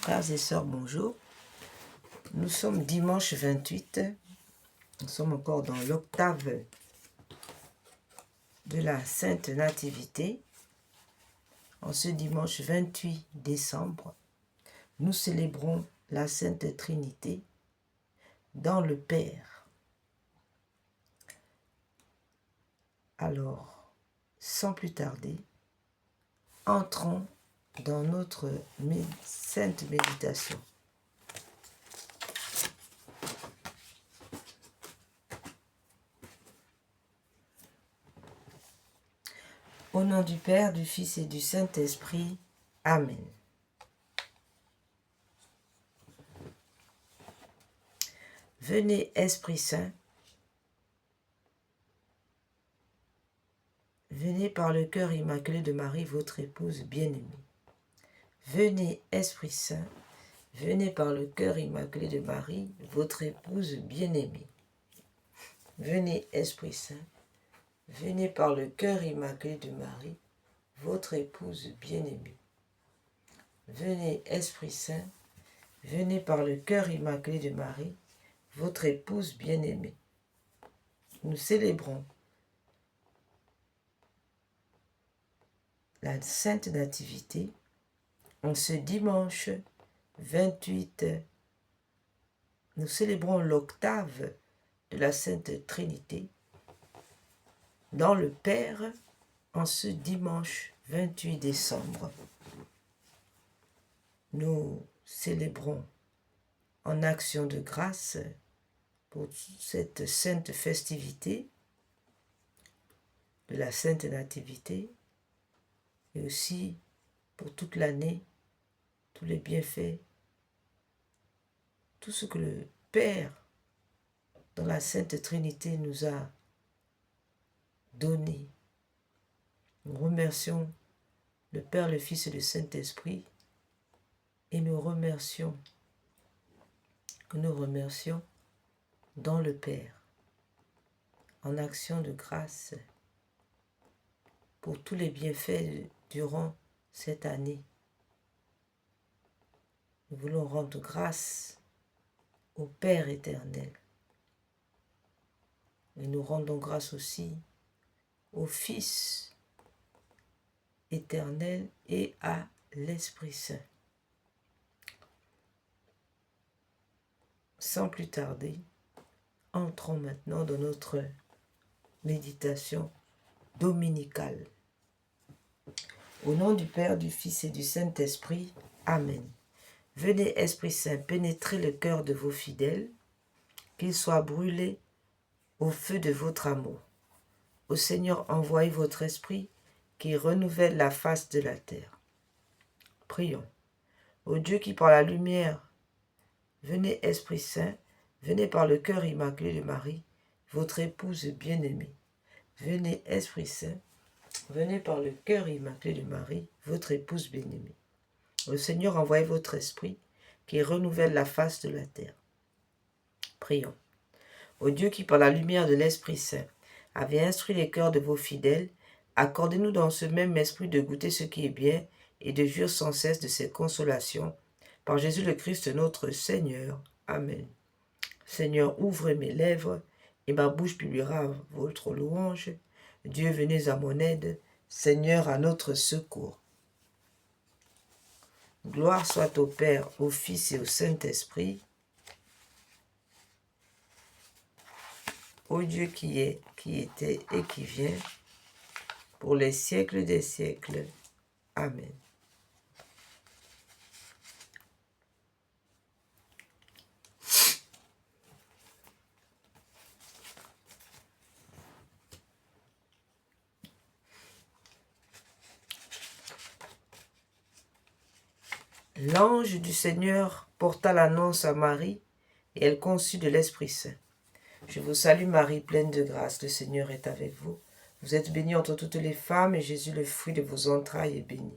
Frères et sœurs, bonjour. Nous sommes dimanche 28. Nous sommes encore dans l'octave de la Sainte Nativité. En ce dimanche 28 décembre, nous célébrons la Sainte Trinité dans le Père. Alors, sans plus tarder, entrons dans notre sainte méditation. Au nom du Père, du Fils et du Saint-Esprit. Amen. Venez, Esprit Saint, venez par le cœur immaculé de Marie, votre épouse bien-aimée. Venez, Esprit Saint, venez par le cœur immaculé de Marie, votre épouse bien-aimée. Venez, Esprit Saint, venez par le cœur immaculé de Marie, votre épouse bien-aimée. Venez, Esprit Saint, venez par le cœur immaculé de Marie, votre épouse bien-aimée. Nous célébrons la Sainte Nativité en ce dimanche 28. Nous célébrons l'octave de la Sainte Trinité dans le Père en ce dimanche 28 décembre. Nous célébrons en action de grâce pour cette sainte festivité de la Sainte Nativité et aussi pour toute l'année, tous les bienfaits, tout ce que le Père dans la Sainte Trinité nous a donné. Nous remercions le Père, le Fils et le Saint-Esprit et nous remercions dans le Père en action de grâce pour tous les bienfaits durant cette année. Nous voulons rendre grâce au Père éternel. Et nous rendons grâce aussi au Fils éternel et à l'Esprit Saint. Sans plus tarder, entrons maintenant dans notre méditation dominicale. Au nom du Père, du Fils et du Saint-Esprit. Amen. Venez, Esprit Saint, pénétrer le cœur de vos fidèles, qu'ils soient brûlés au feu de votre amour. Au Seigneur, envoyez votre Esprit qui renouvelle la face de la terre. Prions. Ô Dieu qui par la lumière, venez, Esprit Saint, venez par le cœur immaculé de Marie, votre épouse bien-aimée. Venez, Esprit Saint, venez par le cœur immaculé de Marie, votre épouse bien-aimée. Au Seigneur, envoyez votre Esprit qui renouvelle la face de la terre. Prions. Ô Dieu qui, par la lumière de l'Esprit Saint, avez instruit les cœurs de vos fidèles, accordez-nous dans ce même esprit de goûter ce qui est bien et de jouir sans cesse de ses consolations. Par Jésus le Christ notre Seigneur. Amen. Seigneur, ouvre mes lèvres et ma bouche publiera votre louange. Dieu, venez à mon aide. Seigneur, à notre secours. Gloire soit au Père, au Fils et au Saint-Esprit, au Dieu qui est, qui était et qui vient, pour les siècles des siècles. Amen. L'ange du Seigneur porta l'annonce à Marie, et elle conçut de l'Esprit Saint. Je vous salue Marie, pleine de grâce, le Seigneur est avec vous. Vous êtes bénie entre toutes les femmes, et Jésus, le fruit de vos entrailles, est béni.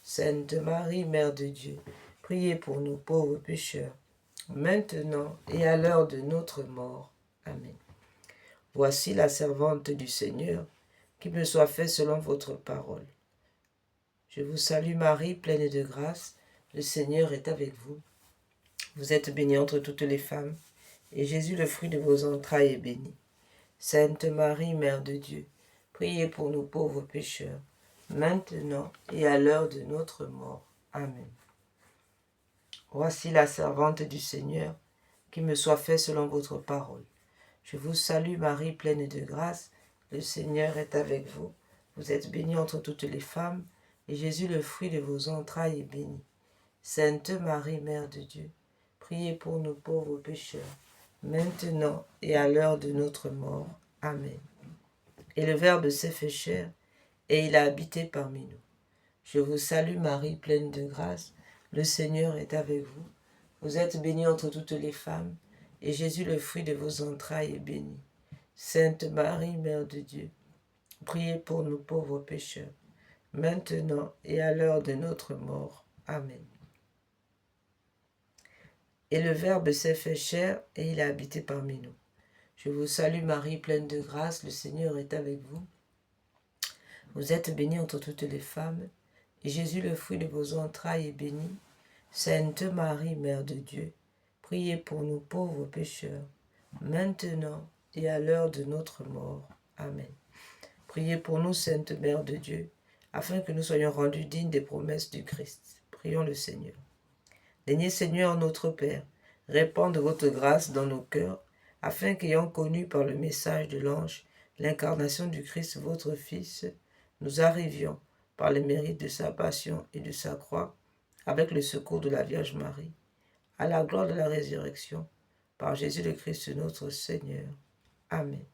Sainte Marie, Mère de Dieu, priez pour nous pauvres pécheurs, maintenant et à l'heure de notre mort. Amen. Voici la servante du Seigneur, qu'il me soit fait selon votre parole. Je vous salue Marie, pleine de grâce, le Seigneur est avec vous. Vous êtes bénie entre toutes les femmes, et Jésus, le fruit de vos entrailles, est béni. Sainte Marie, Mère de Dieu, priez pour nous pauvres pécheurs, maintenant et à l'heure de notre mort. Amen. Voici la servante du Seigneur, qu'il me soit fait selon votre parole. Je vous salue Marie, pleine de grâce, le Seigneur est avec vous. Vous êtes bénie entre toutes les femmes, et Jésus, le fruit de vos entrailles, est béni. Sainte Marie, Mère de Dieu, priez pour nous pauvres pécheurs, maintenant et à l'heure de notre mort. Amen. Et le Verbe s'est fait chair, et il a habité parmi nous. Je vous salue Marie, pleine de grâce, le Seigneur est avec vous. Vous êtes bénie entre toutes les femmes, et Jésus, le fruit de vos entrailles, est béni. Sainte Marie, Mère de Dieu, priez pour nous pauvres pécheurs, maintenant et à l'heure de notre mort. Amen. Et le Verbe s'est fait chair, et il a habité parmi nous. Je vous salue Marie, pleine de grâce, le Seigneur est avec vous. Vous êtes bénie entre toutes les femmes, et Jésus, le fruit de vos entrailles, est béni. Sainte Marie, Mère de Dieu, priez pour nous pauvres pécheurs, maintenant et à l'heure de notre mort. Amen. Priez pour nous, Sainte Mère de Dieu, afin que nous soyons rendus dignes des promesses du Christ. Prions le Seigneur. Daignez, Seigneur notre Père, répandre votre grâce dans nos cœurs, afin qu'ayant connu par le message de l'ange l'incarnation du Christ, votre Fils, nous arrivions, par les mérites de sa passion et de sa croix, avec le secours de la Vierge Marie, à la gloire de la résurrection, par Jésus le Christ notre Seigneur. Amen.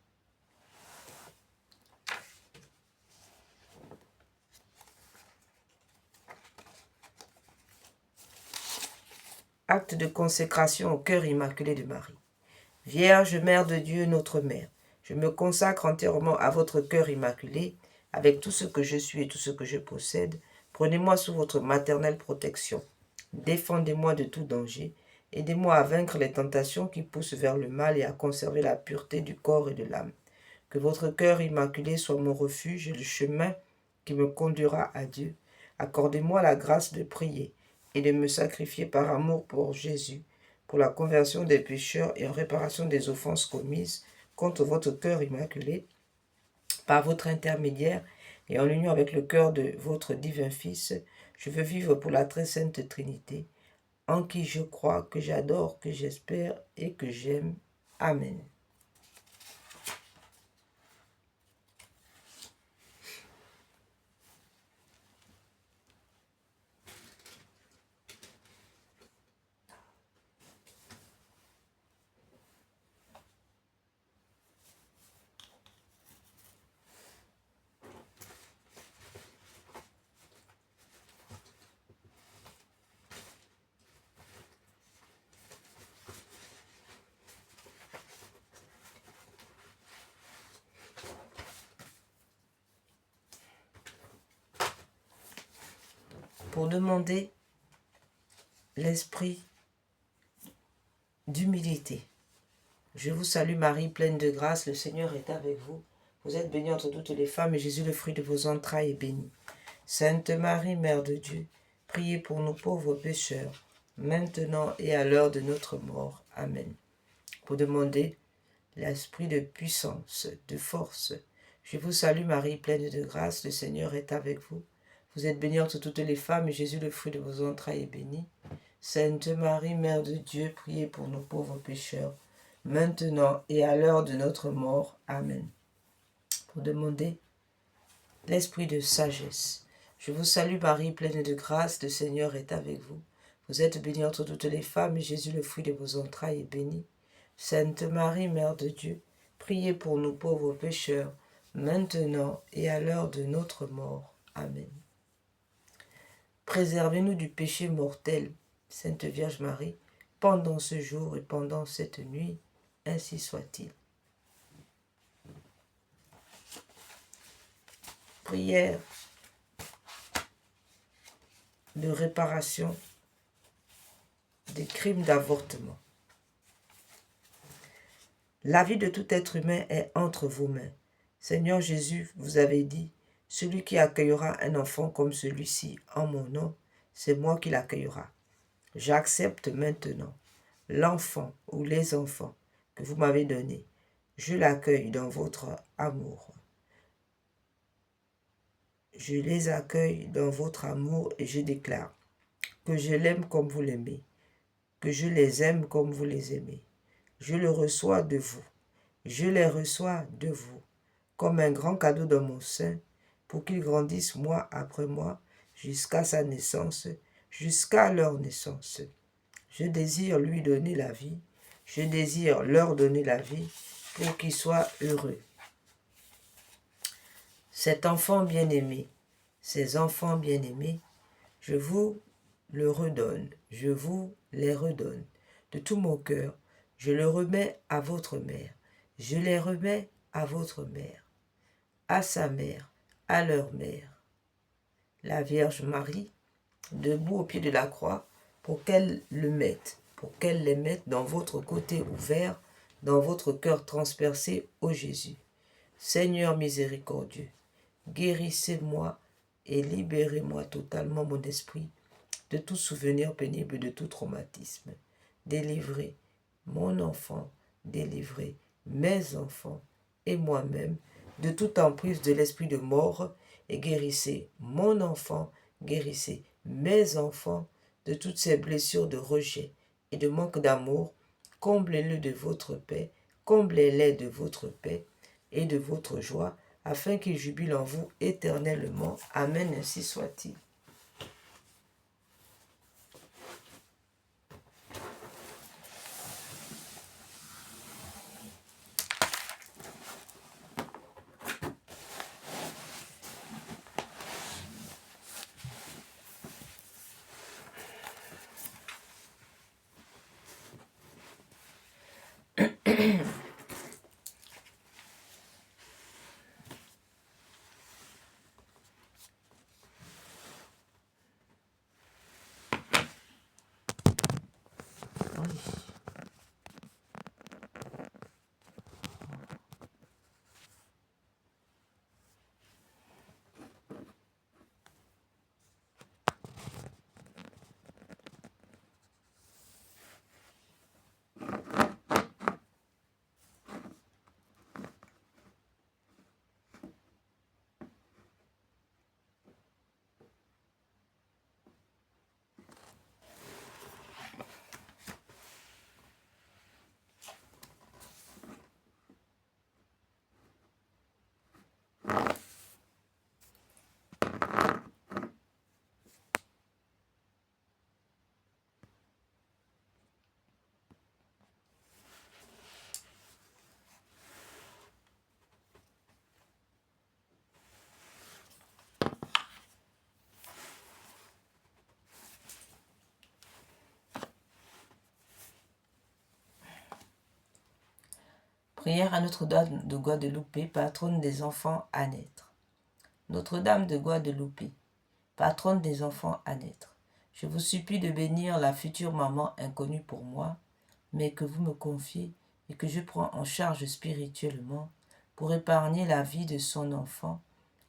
Acte de consécration au cœur immaculé de Marie. Vierge Mère de Dieu, notre Mère, je me consacre entièrement à votre cœur immaculé, avec tout ce que je suis et tout ce que je possède. Prenez-moi sous votre maternelle protection. Défendez-moi de tout danger. Aidez-moi à vaincre les tentations qui poussent vers le mal et à conserver la pureté du corps et de l'âme. Que votre cœur immaculé soit mon refuge et le chemin qui me conduira à Dieu. Accordez-moi la grâce de prier et de me sacrifier par amour pour Jésus, pour la conversion des pécheurs et en réparation des offenses commises contre votre cœur immaculé, par votre intermédiaire et en union avec le cœur de votre divin Fils, je veux vivre pour la très sainte Trinité, en qui je crois, que j'adore, que j'espère et que j'aime. Amen. Pour demander l'esprit d'humilité. Je vous salue Marie, pleine de grâce, le Seigneur est avec vous. Vous êtes bénie entre toutes les femmes, et Jésus, le fruit de vos entrailles, est béni. Sainte Marie, Mère de Dieu, priez pour nous pauvres pécheurs, maintenant et à l'heure de notre mort. Amen. Pour demander l'esprit de puissance, de force. Je vous salue Marie, pleine de grâce, le Seigneur est avec vous. Vous êtes bénie entre toutes les femmes, et Jésus, le fruit de vos entrailles, est béni. Sainte Marie, Mère de Dieu, priez pour nos pauvres pécheurs, maintenant et à l'heure de notre mort. Amen. Pour demander l'esprit de sagesse. Je vous salue Marie, pleine de grâce, le Seigneur est avec vous. Vous êtes bénie entre toutes les femmes, et Jésus, le fruit de vos entrailles, est béni. Sainte Marie, Mère de Dieu, priez pour nous pauvres pécheurs, maintenant et à l'heure de notre mort. Amen. Préservez-nous du péché mortel, Sainte Vierge Marie, pendant ce jour et pendant cette nuit, ainsi soit-il. Prière de réparation des crimes d'avortement. La vie de tout être humain est entre vos mains. Seigneur Jésus, vous avez dit, celui qui accueillera un enfant comme celui-ci en mon nom, c'est moi qui l'accueillera. J'accepte maintenant l'enfant ou les enfants que vous m'avez donnés. Je l'accueille dans votre amour. Je les accueille dans votre amour et je déclare que je l'aime comme vous l'aimez, que je les aime comme vous les aimez. Je le reçois de vous. Je les reçois de vous comme un grand cadeau dans mon sein pour qu'ils grandissent mois après mois jusqu'à sa naissance, jusqu'à leur naissance. Je désire lui donner la vie. Je désire leur donner la vie pour qu'ils soient heureux. Cet enfant bien-aimé, ces enfants bien-aimés, je vous le redonne, je vous les redonne. De tout mon cœur, je le remets à votre mère. Je les remets à votre mère, à sa mère, à leur mère. La Vierge Marie, debout au pied de la croix, pour qu'elle le mette, pour qu'elle les mette dans votre côté ouvert, dans votre cœur transpercé, ô Jésus. Seigneur miséricordieux, guérissez-moi et libérez-moi totalement mon esprit de tout souvenir pénible, de tout traumatisme. Délivrez mon enfant, délivrez mes enfants et moi-même de toute emprise de l'esprit de mort et guérissez mon enfant, guérissez mes enfants de toutes ces blessures de rejet et de manque d'amour. Comblez-le de votre paix, comblez-les de votre paix et de votre joie, afin qu'ils jubilent en vous éternellement. Amen, ainsi soit-il. Prière à Notre-Dame de Guadeloupe, patronne des enfants à naître. Notre-Dame de Guadeloupe, patronne des enfants à naître, je vous supplie de bénir la future maman inconnue pour moi, mais que vous me confiez et que je prends en charge spirituellement pour épargner la vie de son enfant,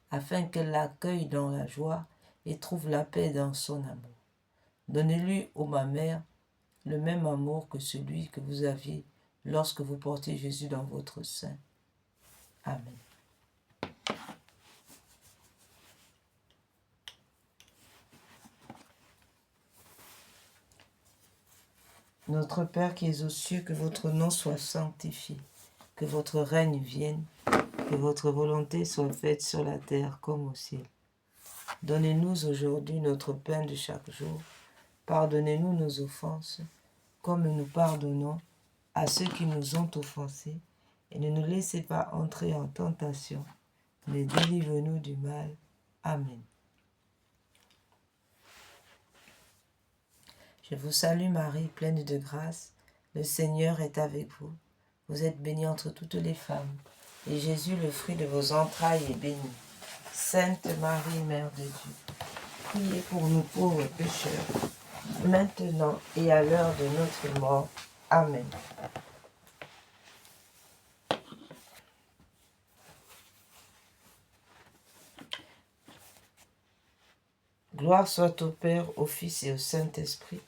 afin qu'elle l'accueille dans la joie et trouve la paix dans son amour. Donnez-lui, ô ma mère, le même amour que celui que vous aviez lorsque vous portiez Jésus dans votre sein. Amen. Notre Père qui es aux cieux, que votre nom soit sanctifié, que votre règne vienne, que votre volonté soit faite sur la terre comme au ciel. Donnez-nous aujourd'hui notre pain de chaque jour. Pardonnez-nous nos offenses, comme nous pardonnons à ceux qui nous ont offensés, et ne nous laissez pas entrer en tentation, mais délivre-nous du mal. Amen. Je vous salue Marie, pleine de grâce, le Seigneur est avec vous. Vous êtes bénie entre toutes les femmes, et Jésus, le fruit de vos entrailles, est béni. Sainte Marie, Mère de Dieu, priez pour nous pauvres pécheurs, maintenant et à l'heure de notre mort. Amen. Gloire soit au Père, au Fils et au Saint-Esprit,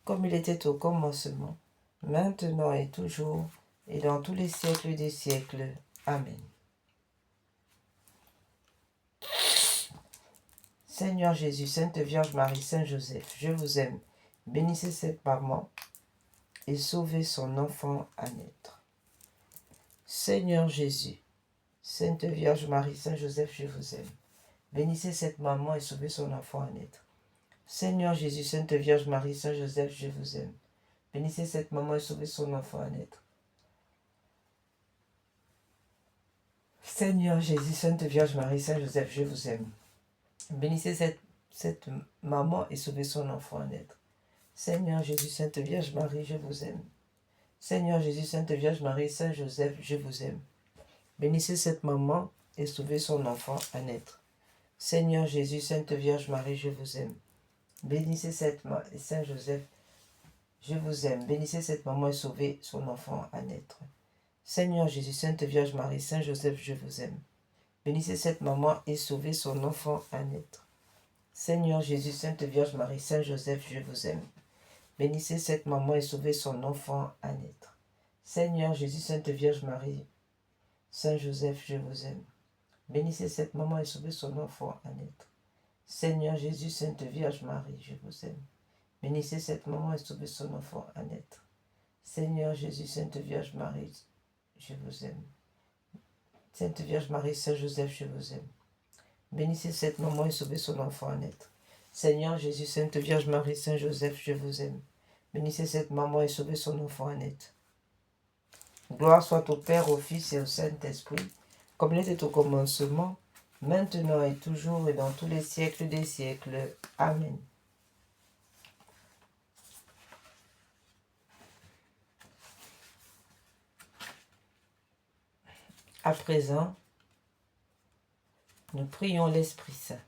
comme il était au commencement, maintenant et toujours, et dans tous les siècles des siècles. Amen. Seigneur Jésus, Sainte Vierge Marie, Saint Joseph, je vous aime. Bénissez cette maman et sauvez son enfant à naître. Seigneur Jésus, Sainte Vierge Marie, Saint Joseph, je vous aime. Bénissez cette maman et sauvez son enfant à naître. Seigneur Jésus, Sainte Vierge Marie, Saint Joseph, je vous aime. Bénissez cette maman et sauvez son enfant à naître. Seigneur Jésus, Sainte Vierge Marie, Saint Joseph, je vous aime. Bénissez cette maman et sauvez son enfant à naître. Seigneur Jésus, Sainte Vierge Marie, je vous aime. Seigneur Jésus, Sainte Vierge Marie, Saint Joseph, je vous aime. Bénissez cette maman et sauvez son enfant à naître. Seigneur Jésus, Sainte Vierge Marie, je vous aime. Bénissez cette maman et Saint Joseph, je vous aime. Bénissez cette maman et sauvez son enfant à naître. Seigneur Jésus, Sainte Vierge Marie, Saint Joseph, je vous aime. Bénissez cette maman et sauvez son enfant à naître. Seigneur Jésus, Sainte Vierge Marie, Saint Joseph, je vous aime. Bénissez cette maman et sauvez son enfant à naître. Seigneur Jésus, Sainte Vierge Marie, Saint Joseph, je vous aime. Bénissez cette maman et sauvez son enfant à naître. Seigneur Jésus, Sainte Vierge Marie, je vous aime. Bénissez cette maman et sauvez son enfant à naître. Seigneur Jésus, Sainte Vierge Marie, je vous aime. Sainte Vierge Marie, Saint Joseph, je vous aime. Bénissez cette maman et sauvez son enfant à naître. Seigneur Jésus, Sainte Vierge Marie, Saint Joseph, je vous aime. Bénissez cette maman et sauvez son enfant à naître. Gloire soit au Père, au Fils et au Saint-Esprit, comme il était au commencement, maintenant et toujours, et dans tous les siècles des siècles. Amen. À présent, nous prions l'Esprit Saint.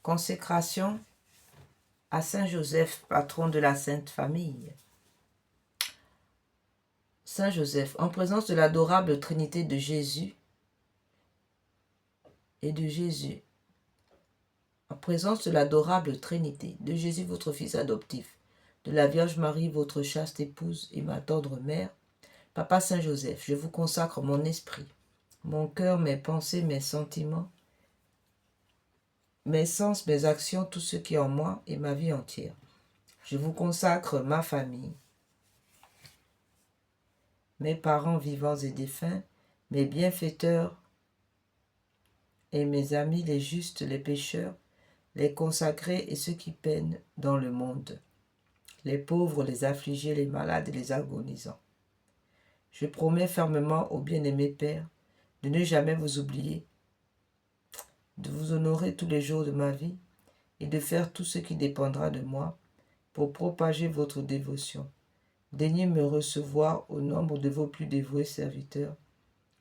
Consécration à Saint Joseph, patron de la Sainte Famille. Saint Joseph, en présence de l'adorable Trinité de Jésus, et de Jésus, en présence de l'adorable Trinité, de Jésus votre Fils adoptif, de la Vierge Marie votre chaste épouse et ma tendre mère, Papa Saint-Joseph, je vous consacre mon esprit, mon cœur, mes pensées, mes sentiments, mes sens, mes actions, tout ce qui est en moi et ma vie entière. Je vous consacre ma famille, mes parents vivants et défunts, mes bienfaiteurs et mes amis, les justes, les pécheurs, les consacrés et ceux qui peinent dans le monde, les pauvres, les affligés, les malades et les agonisants. Je promets fermement au bien-aimé Père de ne jamais vous oublier, de vous honorer tous les jours de ma vie et de faire tout ce qui dépendra de moi pour propager votre dévotion. Daignez me recevoir au nombre de vos plus dévoués serviteurs.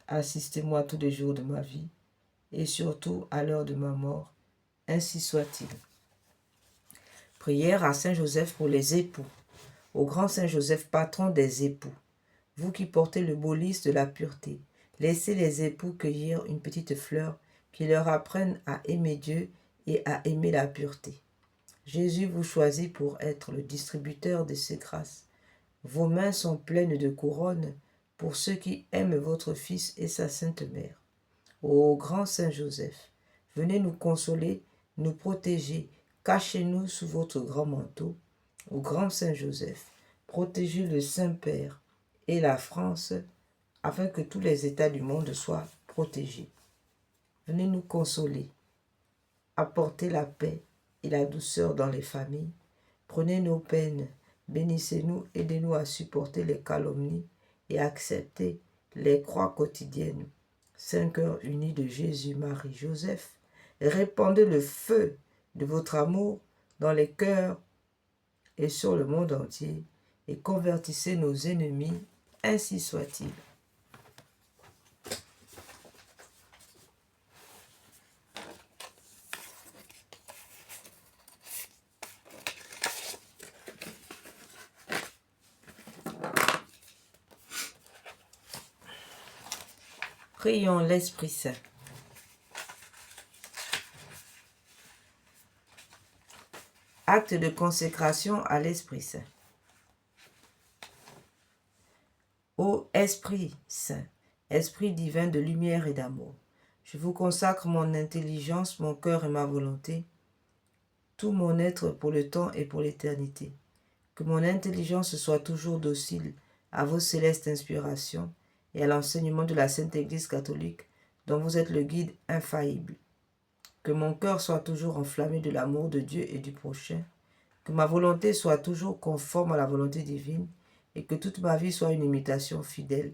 Assistez-moi tous les jours de ma vie et surtout à l'heure de ma mort. Ainsi soit-il. Prière à Saint Joseph pour les époux. Au grand Saint Joseph, patron des époux, vous qui portez le beau lys de la pureté, laissez les époux cueillir une petite fleur qui leur apprenne à aimer Dieu et à aimer la pureté. Jésus vous choisit pour être le distributeur de ses grâces. Vos mains sont pleines de couronnes pour ceux qui aiment votre Fils et sa Sainte Mère. Ô grand Saint Joseph, venez nous consoler, nous protéger, cachez-nous sous votre grand manteau. Ô grand Saint Joseph, protégez le Saint-Père et la France afin que tous les États du monde soient protégés. Venez nous consoler, apportez la paix et la douceur dans les familles. Prenez nos peines, bénissez-nous, aidez-nous à supporter les calomnies et accepter les croix quotidiennes. Saint cœur uni de Jésus, Marie, Joseph, répandez le feu de votre amour dans les cœurs et sur le monde entier et convertissez nos ennemis, ainsi soit-il. Prions l'Esprit Saint. Acte de consécration à l'Esprit Saint. Ô Esprit Saint, Esprit divin de lumière et d'amour, je vous consacre mon intelligence, mon cœur et ma volonté, tout mon être pour le temps et pour l'éternité. Que mon intelligence soit toujours docile à vos célestes inspirations et à l'enseignement de la Sainte Église catholique, dont vous êtes le guide infaillible. Que mon cœur soit toujours enflammé de l'amour de Dieu et du prochain, que ma volonté soit toujours conforme à la volonté divine, et que toute ma vie soit une imitation fidèle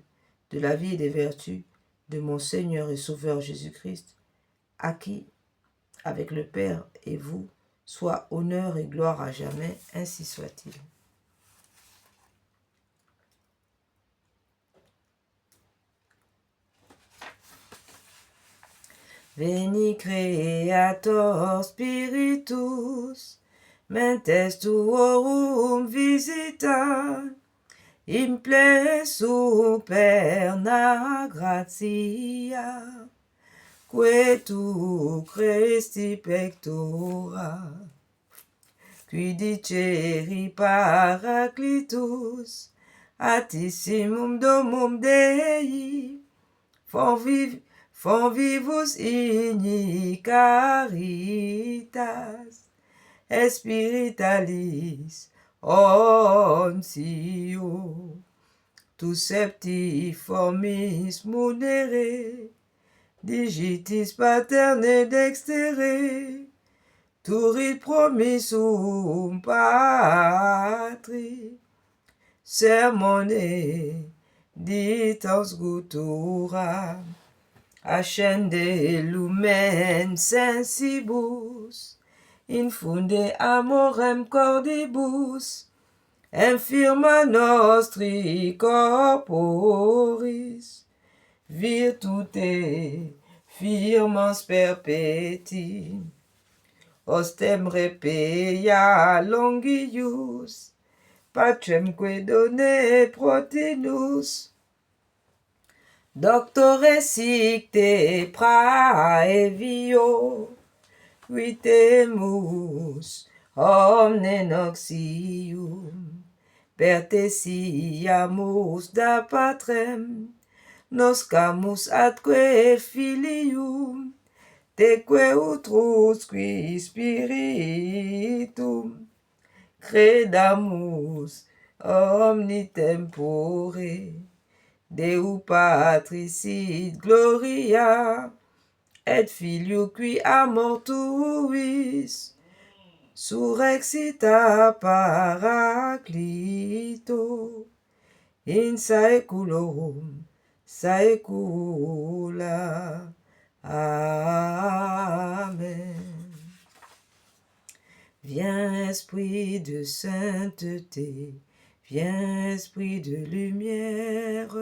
de la vie et des vertus de mon Seigneur et Sauveur Jésus-Christ, à qui, avec le Père et vous, soit honneur et gloire à jamais, ainsi soit-il. Veni Creator Spiritus, mentes tuorum visita, imple superna gratia, que tu Christi pectora, qui diceri Paraclitus, atissimum domum Dei, Fonvivus igni caritas, espiritualis onsio, tu septiformis munere, digitis paterne dextere, turit promissum patri, sermone ditans gutura, ascende lumen sensibus, infunde amorem cordibus, infirma nostri corporis, virtute firmans perpeti, ostem repeia longius, patremque done protinus, Doctore sicte praevio, vitemus omne noxium, pertesiamus da patrem, noscamus atque filium, teque utrusque spiritum, credamus omni tempore, Deu Patris sit gloria, et Filio qui amor tuis, surrexita Paraclito, in saeculorum saecula. Amen. Viens, esprit de sainteté, viens, esprit de lumière,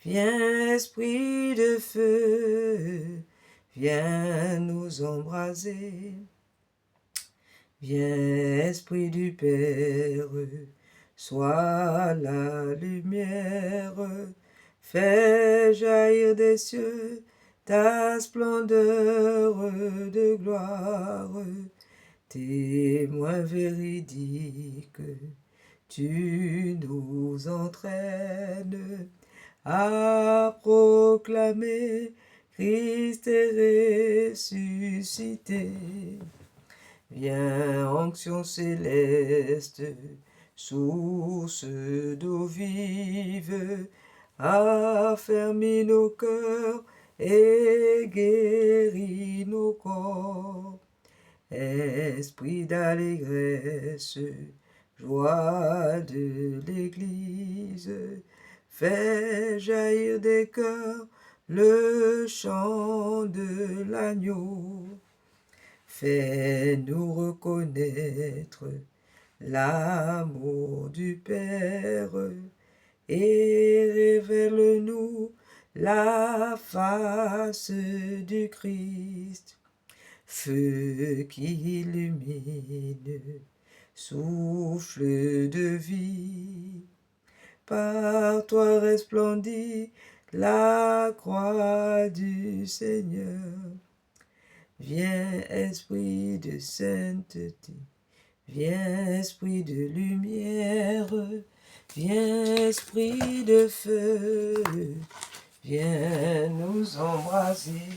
viens, esprit de feu, viens nous embraser. Viens, esprit du Père, sois la lumière, fais jaillir des cieux ta splendeur de gloire. Témoin véridique, tu nous entraînes à proclamer Christ est ressuscité. Viens, onction céleste, source d'eau vive, affermis nos cœurs et guéris nos corps. Esprit d'allégresse, joie de l'Église, fais jaillir des cœurs le chant de l'agneau. Fais-nous reconnaître l'amour du Père et révèle-nous la face du Christ. Feu qui illumine, souffle de vie, par toi resplendit la croix du Seigneur. Viens, esprit de sainteté, viens, esprit de lumière, viens, esprit de feu, viens nous embraser.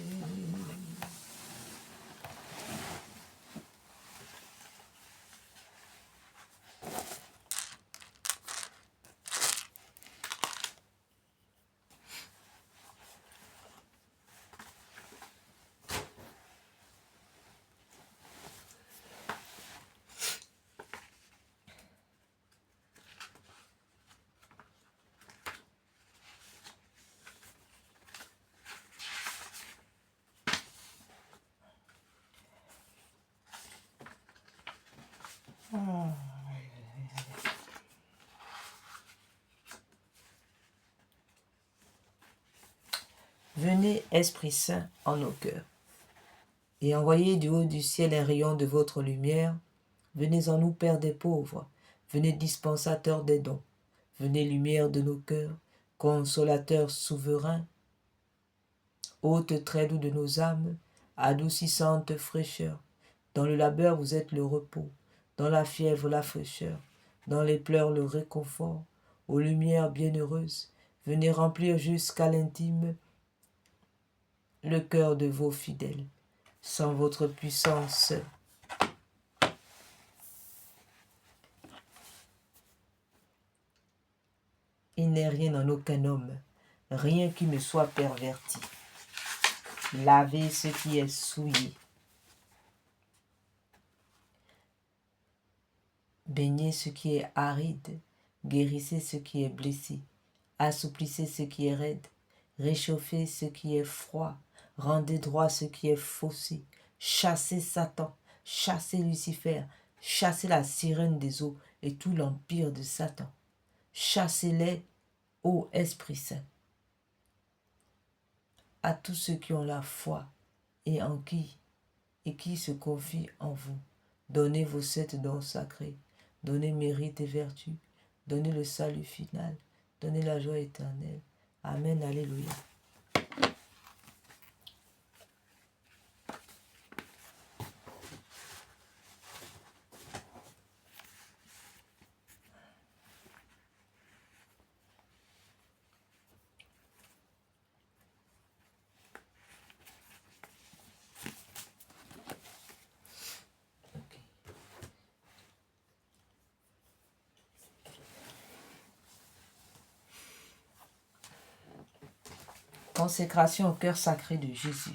Venez, Esprit Saint, en nos cœurs, et envoyez du haut du ciel un rayon de votre lumière. Venez en nous, Père des pauvres, venez dispensateur des dons, venez lumière de nos cœurs, consolateur souverain, hôte très doux de nos âmes, adoucissante fraîcheur. Dans le labeur vous êtes le repos, dans la fièvre la fraîcheur, dans les pleurs le réconfort. Aux lumières bienheureuses, venez remplir jusqu'à l'intime le cœur de vos fidèles. Sans votre puissance, il n'est rien en aucun homme, rien qui ne soit perverti. Lavez ce qui est souillé, baignez ce qui est aride, guérissez ce qui est blessé, assouplissez ce qui est raide, réchauffez ce qui est froid, rendez droit ce qui est faussé, chassez Satan, chassez Lucifer, chassez la sirène des eaux et tout l'empire de Satan. Chassez-les, ô Esprit Saint. À tous ceux qui ont la foi et qui se confient en vous, donnez vos 7 dons sacrés, donnez mérite et vertu, donnez le salut final, donnez la joie éternelle. Amen, alléluia. Consécration au cœur sacré de Jésus.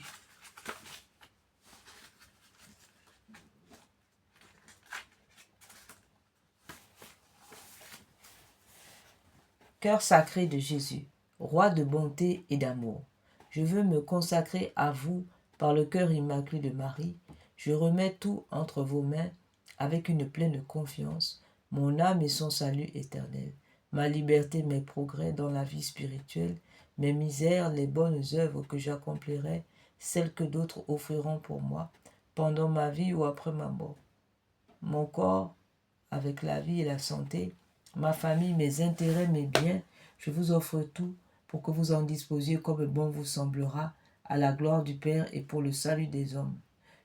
Cœur sacré de Jésus, roi de bonté et d'amour, je veux me consacrer à vous par le cœur immaculé de Marie. Je remets tout entre vos mains avec une pleine confiance, mon âme et son salut éternel, ma liberté, mes progrès dans la vie spirituelle, mes misères, les bonnes œuvres que j'accomplirai, celles que d'autres offriront pour moi, pendant ma vie ou après ma mort. Mon corps, avec la vie et la santé, ma famille, mes intérêts, mes biens, je vous offre tout pour que vous en disposiez comme bon vous semblera, à la gloire du Père et pour le salut des hommes.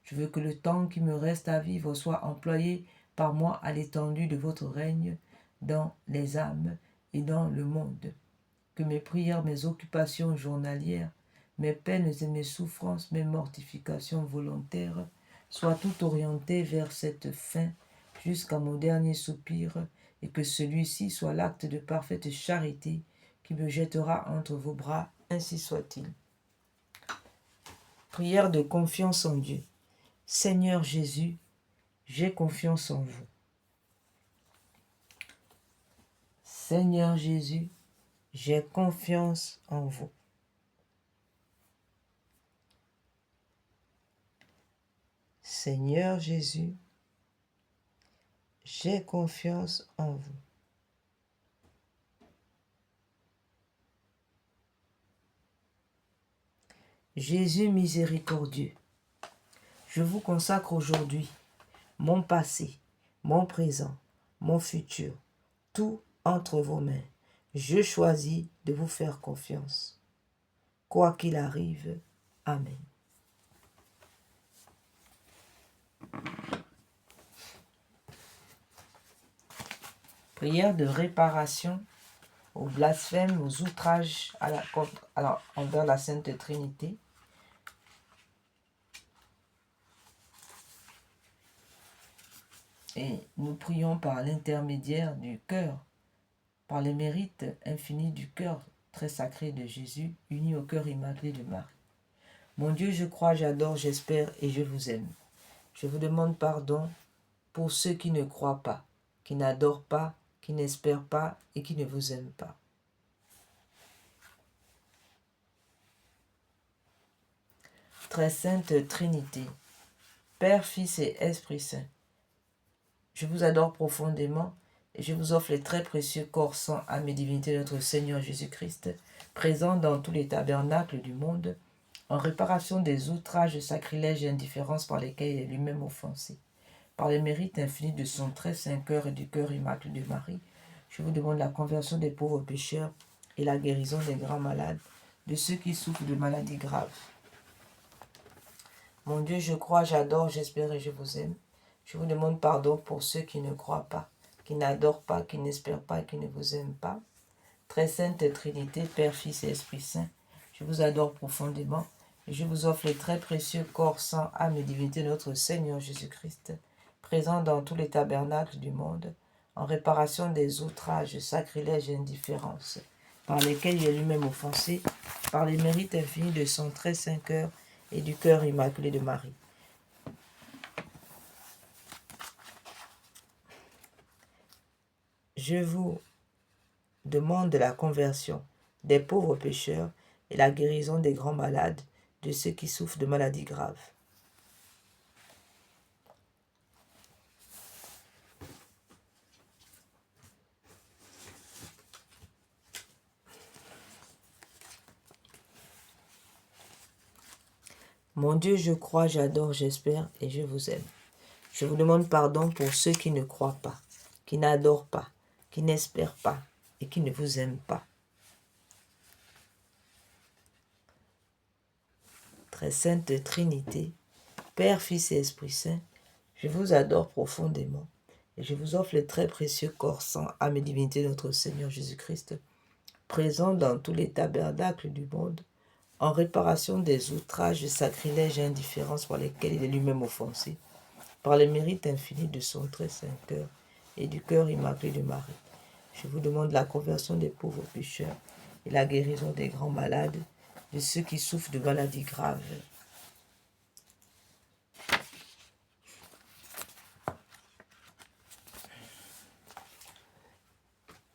Je veux que le temps qui me reste à vivre soit employé par moi à l'étendue de votre règne dans les âmes et dans le monde. Que mes prières, mes occupations journalières, mes peines et mes souffrances, mes mortifications volontaires soient toutes orientées vers cette fin jusqu'à mon dernier soupir, et que celui-ci soit l'acte de parfaite charité qui me jettera entre vos bras, ainsi soit-il. Prière de confiance en Dieu. Seigneur Jésus, j'ai confiance en vous. Seigneur Jésus, j'ai confiance en vous. Seigneur Jésus, j'ai confiance en vous. Jésus miséricordieux, je vous consacre aujourd'hui mon passé, mon présent, mon futur, tout entre vos mains. Je choisis de vous faire confiance. Quoi qu'il arrive, Amen. Prière de réparation aux blasphèmes, aux outrages envers la Sainte Trinité. Et nous prions par l'intermédiaire du cœur, par les mérites infinis du cœur très sacré de Jésus, uni au cœur immaculé de Marie. Mon Dieu, je crois, j'adore, j'espère et je vous aime. Je vous demande pardon pour ceux qui ne croient pas, qui n'adorent pas, qui n'espèrent pas et qui ne vous aiment pas. Très sainte Trinité, Père, Fils et Esprit Saint, je vous adore profondément et je vous offre les très précieux corps, sang, âme et divinité de notre Seigneur Jésus-Christ, présent dans tous les tabernacles du monde, en réparation des outrages, sacrilèges et indifférences par lesquels il est lui-même offensé. Par les mérites infinis de son très saint cœur et du cœur immaculé de Marie, je vous demande la conversion des pauvres pécheurs et la guérison des grands malades, de ceux qui souffrent de maladies graves. Mon Dieu, je crois, j'adore, j'espère et je vous aime. Je vous demande pardon pour ceux qui ne croient pas, qui n'adorent pas, qui n'espèrent pas et qui ne vous aiment pas. Très sainte Trinité, Père, Fils et Esprit Saint, je vous adore profondément et je vous offre les très précieux corps, sang, âme et divinité de notre Seigneur Jésus-Christ, présent dans tous les tabernacles du monde, en réparation des outrages, sacrilèges et indifférences, par lesquels il est lui-même offensé, par les mérites infinis de son très saint cœur et du cœur immaculé de Marie. Je vous demande la conversion des pauvres pécheurs et la guérison des grands malades, de ceux qui souffrent de maladies graves. Mon Dieu, je crois, j'adore, j'espère et je vous aime. Je vous demande pardon pour ceux qui ne croient pas, qui n'adorent pas, qui n'espèrent pas et qui ne vous aiment pas. Très sainte Trinité, Père, Fils et Esprit Saint, je vous adore profondément et je vous offre les très précieux corps, sang, âme et divinité de notre Seigneur Jésus-Christ, présent dans tous les tabernacles du monde, en réparation des outrages, sacrilèges et indifférences par lesquels il est lui-même offensé, par le mérite infini de son très saint cœur et du cœur immaculé de Marie. Je vous demande la conversion des pauvres pécheurs et la guérison des grands malades, de ceux qui souffrent de maladies graves.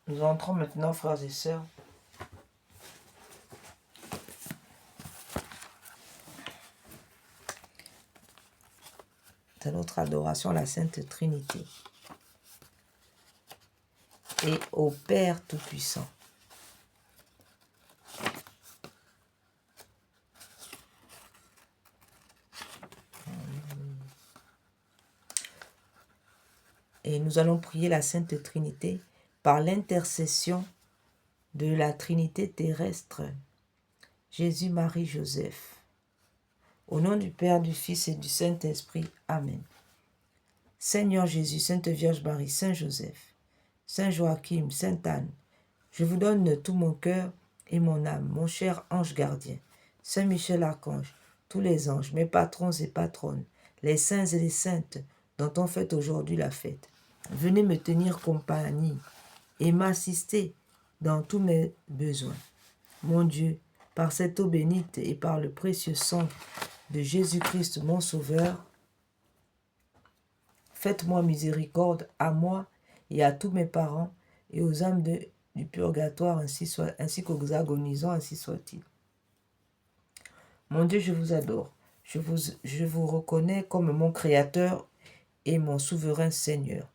Nous entrons maintenant, frères et sœurs, dans notre adoration à la Sainte Trinité et au Père Tout-Puissant. Et nous allons prier la Sainte Trinité par l'intercession de la Trinité terrestre, Jésus, Marie, Joseph. Au nom du Père, du Fils et du Saint-Esprit. Amen. Seigneur Jésus, Sainte Vierge Marie, Saint Joseph, Saint Joachim, Sainte Anne, je vous donne tout mon cœur et mon âme, mon cher ange gardien, Saint Michel Archange, tous les anges, mes patrons et patronnes, les saints et les saintes dont on fait aujourd'hui la fête. Venez me tenir compagnie et m'assister dans tous mes besoins. Mon Dieu, par cette eau bénite et par le précieux sang de Jésus-Christ, mon Sauveur, faites-moi miséricorde à moi et à tous mes parents et aux âmes du purgatoire ainsi qu'aux agonisants, ainsi soit-il. Mon Dieu, je vous adore. Je vous reconnais comme mon Créateur et mon souverain Seigneur.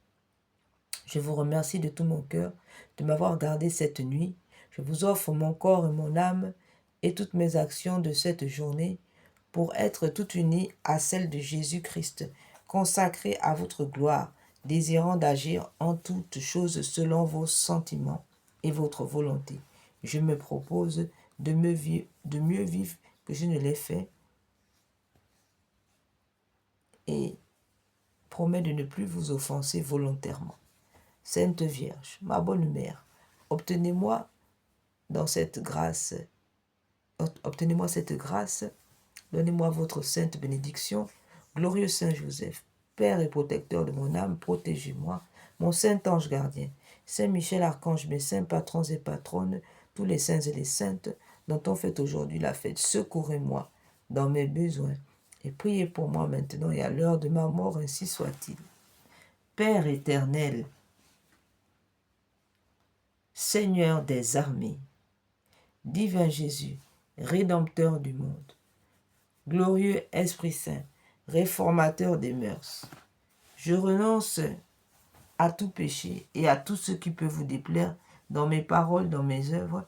Je vous remercie de tout mon cœur de m'avoir gardé cette nuit. Je vous offre mon corps et mon âme et toutes mes actions de cette journée pour être toutes unies à celle de Jésus-Christ, consacrées à votre gloire, désirant d'agir en toutes choses selon vos sentiments et votre volonté. Je me propose de mieux vivre que je ne l'ai fait et promets de ne plus vous offenser volontairement. Sainte Vierge, ma bonne mère, obtenez-moi cette grâce, donnez-moi votre sainte bénédiction. Glorieux Saint Joseph, Père et protecteur de mon âme, protégez-moi, mon saint ange gardien, Saint Michel Archange, mes saints patrons et patronnes, tous les saints et les saintes dont on fait aujourd'hui la fête, secourez-moi dans mes besoins et priez pour moi maintenant et à l'heure de ma mort, ainsi soit-il. Père éternel, Seigneur des armées, divin Jésus, Rédempteur du monde, glorieux Esprit Saint, réformateur des mœurs, je renonce à tout péché et à tout ce qui peut vous déplaire dans mes paroles, dans mes œuvres.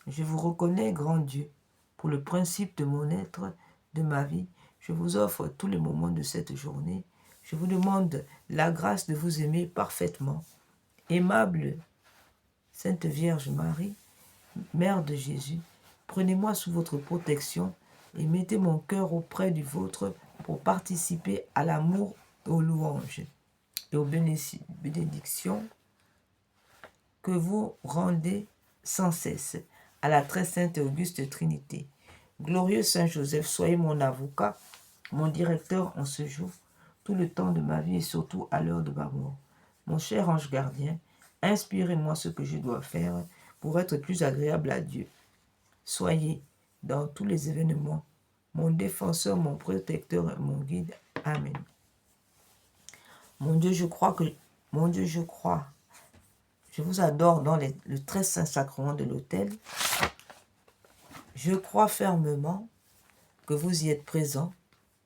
Je vous reconnais, grand Dieu, pour le principe de mon être, de ma vie. Je vous offre tous les moments de cette journée. Je vous demande la grâce de vous aimer parfaitement. Aimable Sainte Vierge Marie, Mère de Jésus, prenez-moi sous votre protection et mettez mon cœur auprès du vôtre pour participer à l'amour et aux louanges et aux bénédictions que vous rendez sans cesse à la très sainte et auguste Trinité. Glorieux Saint Joseph, soyez mon avocat, mon directeur en ce jour, tout le temps de ma vie et surtout à l'heure de ma mort. Mon cher ange gardien, inspirez-moi ce que je dois faire pour être plus agréable à Dieu. Soyez, dans tous les événements, mon défenseur, mon protecteur et mon guide. Amen. Mon Dieu, je crois. Je vous adore dans le très saint sacrement de l'autel. Je crois fermement que vous y êtes présent,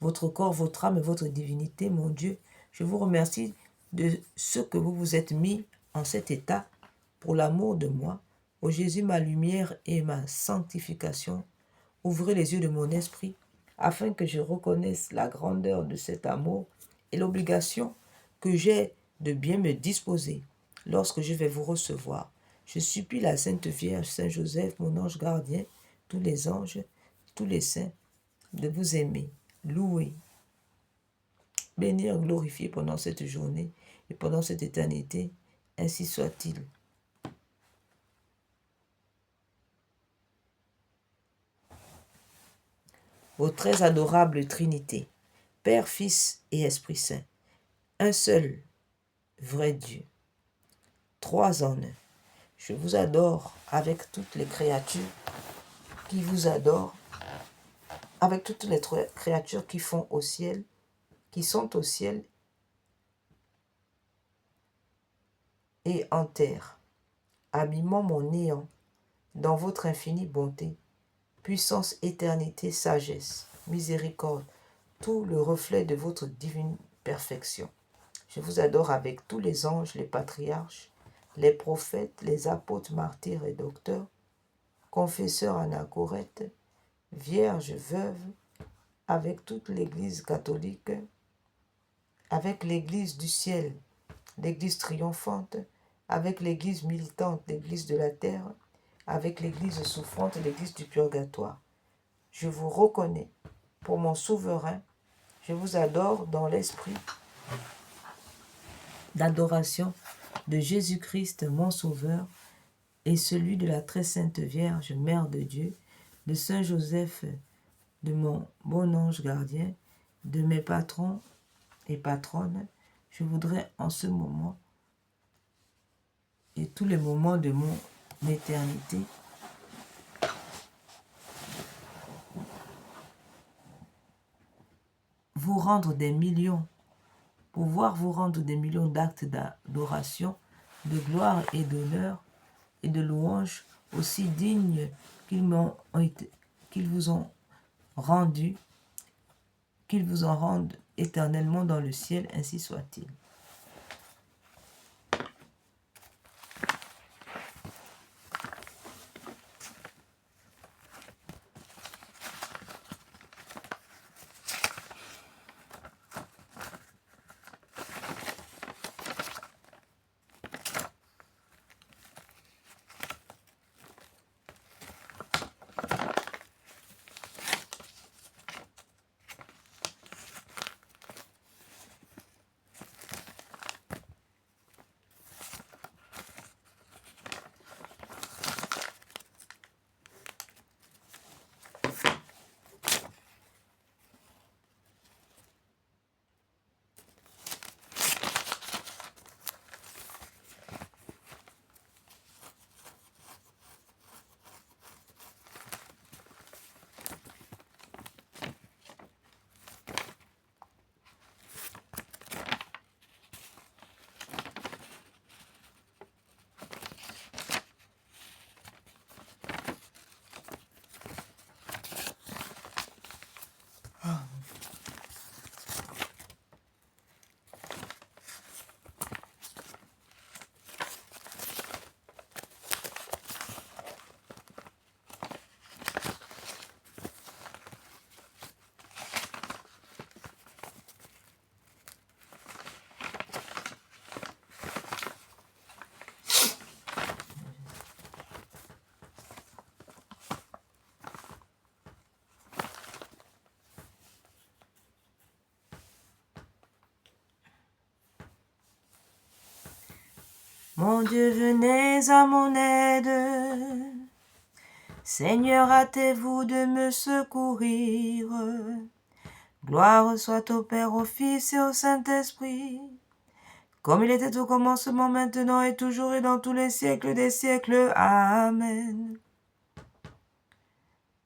votre corps, votre âme et votre divinité. Mon Dieu, je vous remercie de ce que vous vous êtes mis en cet état pour l'amour de moi. Ô Jésus, ma lumière et ma sanctification, ouvrez les yeux de mon esprit afin que je reconnaisse la grandeur de cet amour et l'obligation que j'ai de bien me disposer lorsque je vais vous recevoir. Je supplie la Sainte Vierge, Saint Joseph, mon ange gardien, tous les anges, tous les saints, de vous aimer, louer, bénir, glorifier pendant cette journée et pendant cette éternité. Ainsi soit-il. Ô très adorable Trinité, Père, Fils et Esprit Saint, un seul vrai Dieu, trois en un. Je vous adore avec toutes les créatures qui vous adorent avec toutes les créatures qui font au ciel, qui sont au ciel et en terre, abîmant mon néant dans votre infinie bonté, puissance, éternité, sagesse, miséricorde, tout le reflet de votre divine perfection. Je vous adore avec tous les anges, les patriarches, les prophètes, les apôtres, martyrs et docteurs, confesseurs anachorètes, vierges, veuves, avec toute l'Église catholique, avec l'Église du ciel, l'Église triomphante, avec l'Église militante, l'Église de la terre, avec l'Église souffrante, l'Église du purgatoire. Je vous reconnais pour mon souverain, je vous adore dans l'esprit d'adoration de Jésus-Christ, mon sauveur, et celui de la très sainte Vierge, Mère de Dieu, de Saint Joseph, de mon bon ange gardien, de mes patrons et patronnes. Je voudrais en ce moment et tous les moments de mon éternité vous rendre des millions, pouvoir vous rendre des millions d'actes d'adoration, de gloire et d'honneur et de louange aussi dignes qu'ils vous ont rendu, qu'ils vous en rendent éternellement dans le ciel, ainsi soit-il. Mon Dieu, venez à mon aide. Seigneur, hâtez-vous de me secourir. Gloire soit au Père, au Fils et au Saint-Esprit, comme il était au commencement, maintenant et toujours et dans tous les siècles des siècles. Amen.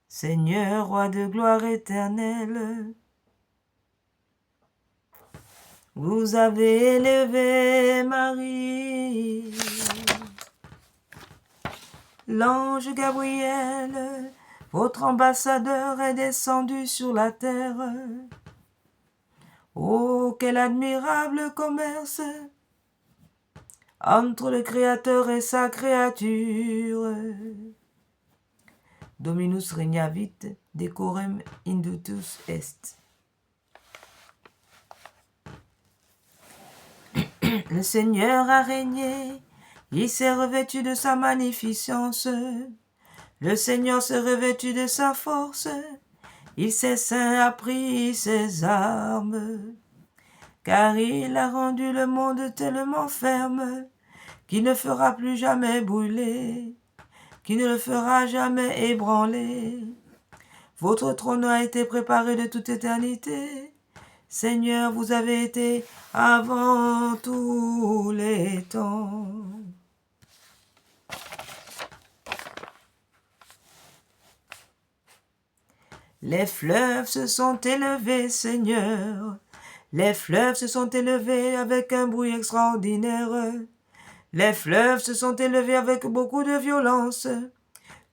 Seigneur, roi de gloire éternelle, vous avez élevé Marie. L'ange Gabriel, votre ambassadeur, est descendu sur la terre. Oh, quel admirable commerce entre le Créateur et sa créature. Dominus regnavit, decorem indutus est. Le Seigneur a régné, il s'est revêtu de sa magnificence. Le Seigneur s'est revêtu de sa force, il s'est saint a pris ses armes. Car il a rendu le monde tellement ferme, qu'il ne fera plus jamais brûler, qui ne le fera jamais ébranler. Votre trône a été préparé de toute éternité. Seigneur, vous avez été avant tous les temps. Les fleuves se sont élevés, Seigneur. Les fleuves se sont élevés avec un bruit extraordinaire. Les fleuves se sont élevés avec beaucoup de violence.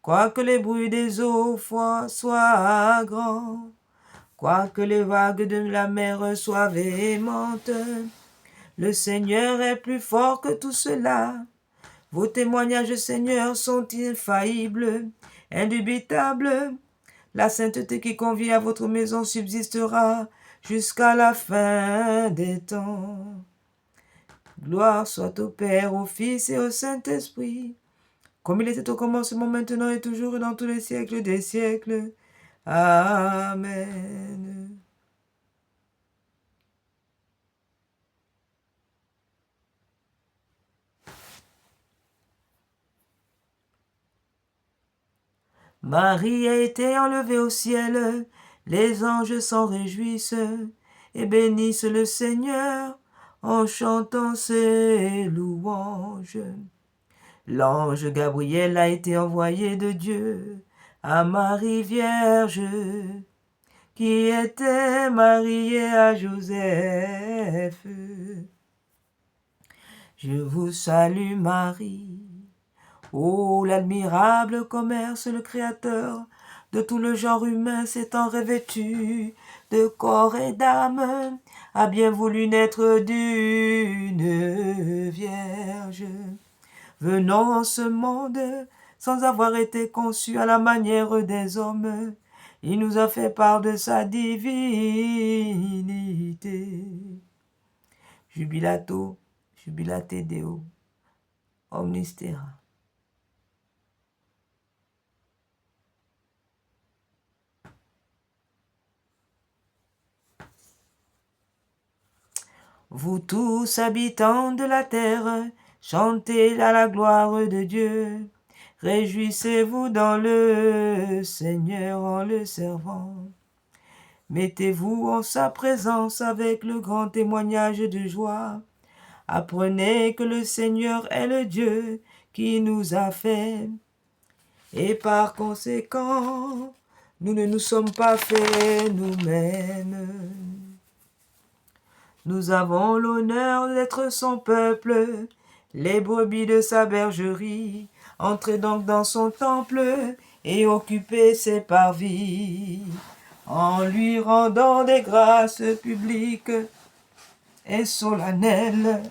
Quoique les bruits des eaux soient grands, quoique les vagues de la mer soient véhémentes, le Seigneur est plus fort que tout cela. Vos témoignages, Seigneur, sont infaillibles, indubitables. La sainteté qui convient à votre maison subsistera jusqu'à la fin des temps. Gloire soit au Père, au Fils et au Saint-Esprit, comme il était au commencement, maintenant et toujours et dans tous les siècles des siècles. Amen. Marie a été enlevée au ciel, les anges s'en réjouissent et bénissent le Seigneur en chantant ses louanges. L'ange Gabriel a été envoyé de Dieu à Marie Vierge, qui était mariée à Joseph. Je vous salue Marie, ô l'admirable commerce, le Créateur de tout le genre humain s'étant revêtu de corps et d'âme, a bien voulu naître d'une vierge. Venant en ce monde, sans avoir été conçu à la manière des hommes, il nous a fait part de sa divinité. Jubilato, jubilate Deo, omnis terra. Vous tous, habitants de la terre, chantez à la gloire de Dieu. Réjouissez-vous dans le Seigneur en le servant. Mettez-vous en sa présence avec le grand témoignage de joie. Apprenez que le Seigneur est le Dieu qui nous a fait. Et par conséquent, nous ne nous sommes pas faits nous-mêmes. Nous avons l'honneur d'être son peuple, les brebis de sa bergerie. Entrez donc dans son temple et occupez ses parvis, en lui rendant des grâces publiques et solennelles.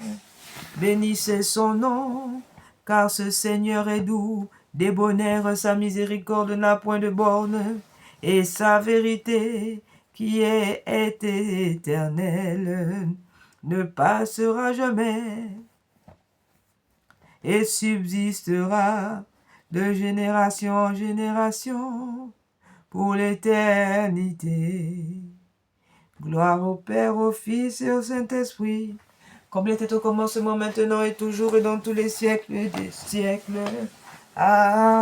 Bénissez son nom, car ce Seigneur est doux, débonnaire, sa miséricorde n'a point de borne, et sa vérité, qui est éternelle, ne passera jamais, et subsistera de génération en génération pour l'éternité. Gloire au Père, au Fils et au Saint-Esprit, comme il était au commencement, maintenant et toujours et dans tous les siècles des siècles. Amen.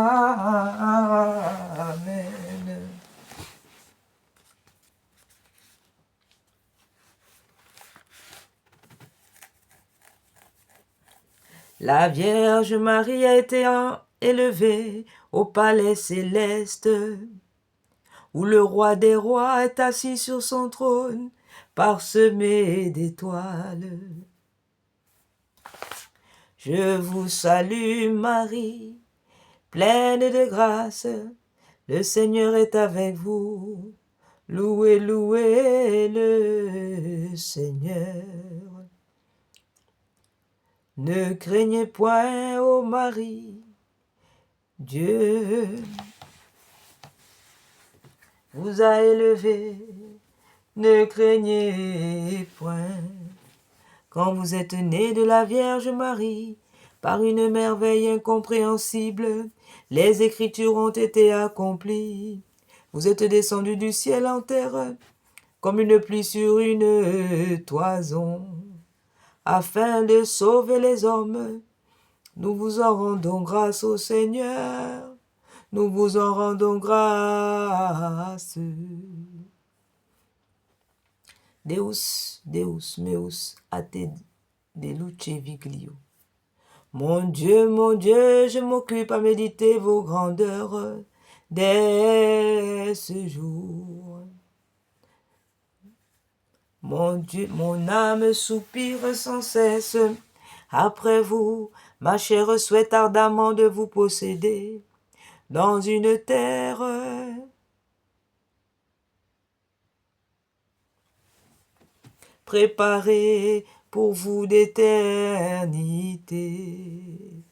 La Vierge Marie a été élevée au palais céleste, où le roi des rois est assis sur son trône, parsemé d'étoiles. Je vous salue Marie, pleine de grâce, le Seigneur est avec vous. Louez, louez le Seigneur. Ne craignez point, ô Marie, Dieu vous a élevé. Ne craignez point. Quand vous êtes né de la Vierge Marie, par une merveille incompréhensible, les Écritures ont été accomplies. Vous êtes descendu du ciel en terre, comme une pluie sur une toison, afin de sauver les hommes. Nous vous en rendons grâce au Seigneur, nous vous en rendons grâce. Deus, Deus meus ate de luce viglio. Mon Dieu, je m'occupe à méditer vos grandeurs. dès ce jour. Mon Dieu, mon âme soupire sans cesse après vous, ma chair souhaite ardemment de vous posséder dans une terre préparée pour vous d'éternité.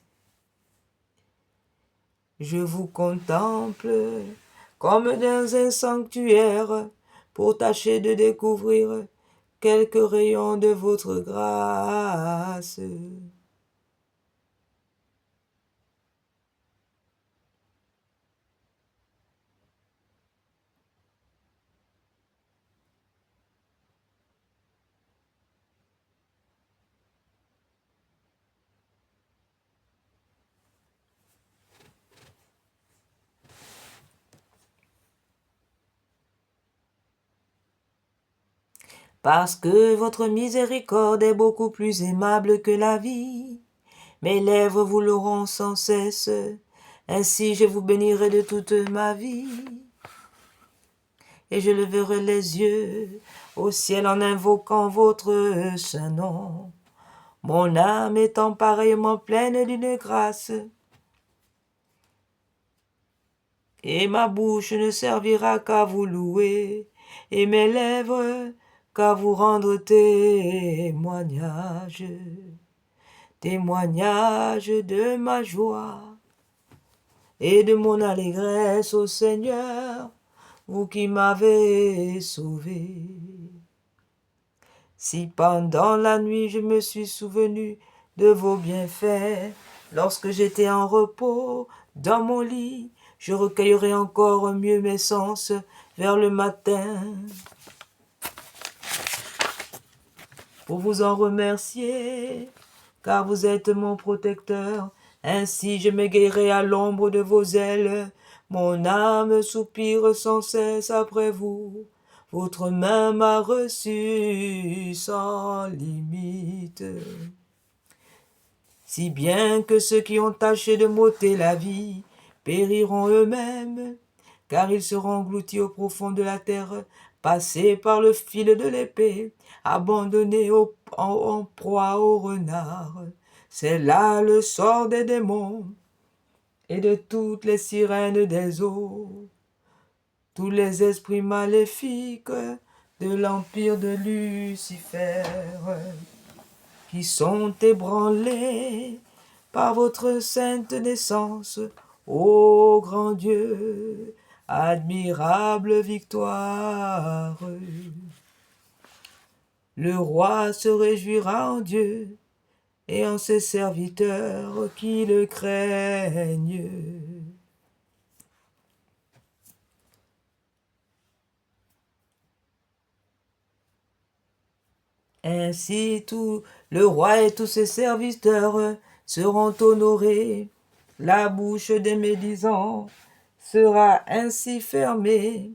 Je vous contemple comme dans un sanctuaire pour tâcher de découvrir quelques rayons de votre grâce. Parce que votre miséricorde est beaucoup plus aimable que la vie, mes lèvres vous loueront sans cesse, ainsi je vous bénirai de toute ma vie. Et je leverai les yeux au ciel en invoquant votre saint nom, mon âme étant pareillement pleine d'une grâce, et ma bouche ne servira qu'à vous louer, et mes lèvres qu'à vous rendre témoignage de ma joie et de mon allégresse au Seigneur, vous qui m'avez sauvé. Si pendant la nuit je me suis souvenu de vos bienfaits, lorsque j'étais en repos dans mon lit, je recueillerai encore mieux mes sens vers le matin, pour vous en remercier, car vous êtes mon protecteur. Ainsi je m'égayerai à l'ombre de vos ailes, mon âme soupire sans cesse après vous. Votre main m'a reçu sans limite. Si bien que ceux qui ont tâché de m'ôter la vie périront eux-mêmes, car ils seront engloutis au profond de la terre, passés par le fil de l'épée, abandonnés en proie au renard. C'est là le sort des démons et de toutes les sirènes des eaux, tous les esprits maléfiques de l'empire de Lucifer, qui sont ébranlés par votre sainte naissance, ô grand Dieu, admirable victoire. Le roi se réjouira en Dieu et en ses serviteurs qui le craignent. Ainsi tout le roi et tous ses serviteurs seront honorés. La bouche des médisants sera ainsi fermée,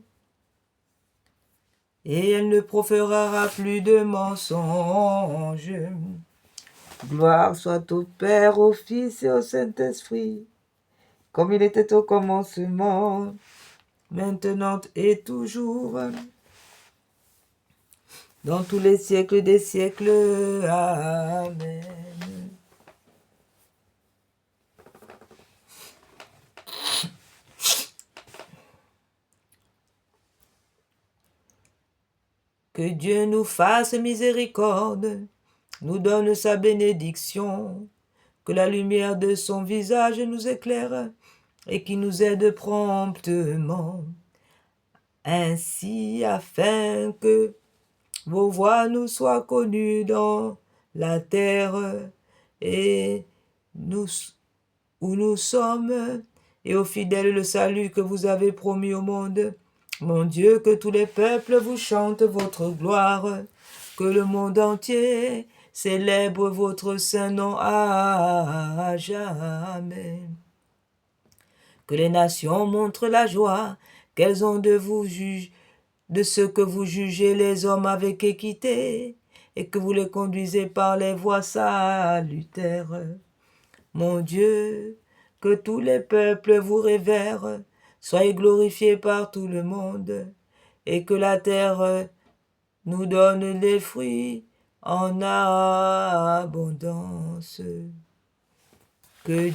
et elle ne proférera plus de mensonges. Gloire soit au Père, au Fils et au Saint-Esprit, comme il était au commencement, maintenant et toujours, dans tous les siècles des siècles. Amen. Que Dieu nous fasse miséricorde, nous donne sa bénédiction, que la lumière de son visage nous éclaire et qui nous aide promptement, ainsi afin que vos voies nous soient connues dans la terre et où nous sommes, et aux fidèles le salut que vous avez promis au monde. Mon Dieu, que tous les peuples vous chantent votre gloire, que le monde entier célèbre votre saint nom à jamais. Que les nations montrent la joie qu'elles ont de ce que vous jugez les hommes avec équité, et que vous les conduisez par les voies salutaires. Mon Dieu, que tous les peuples vous révèrent, soyez glorifiés par tout le monde, et que la terre nous donne les fruits en abondance. Que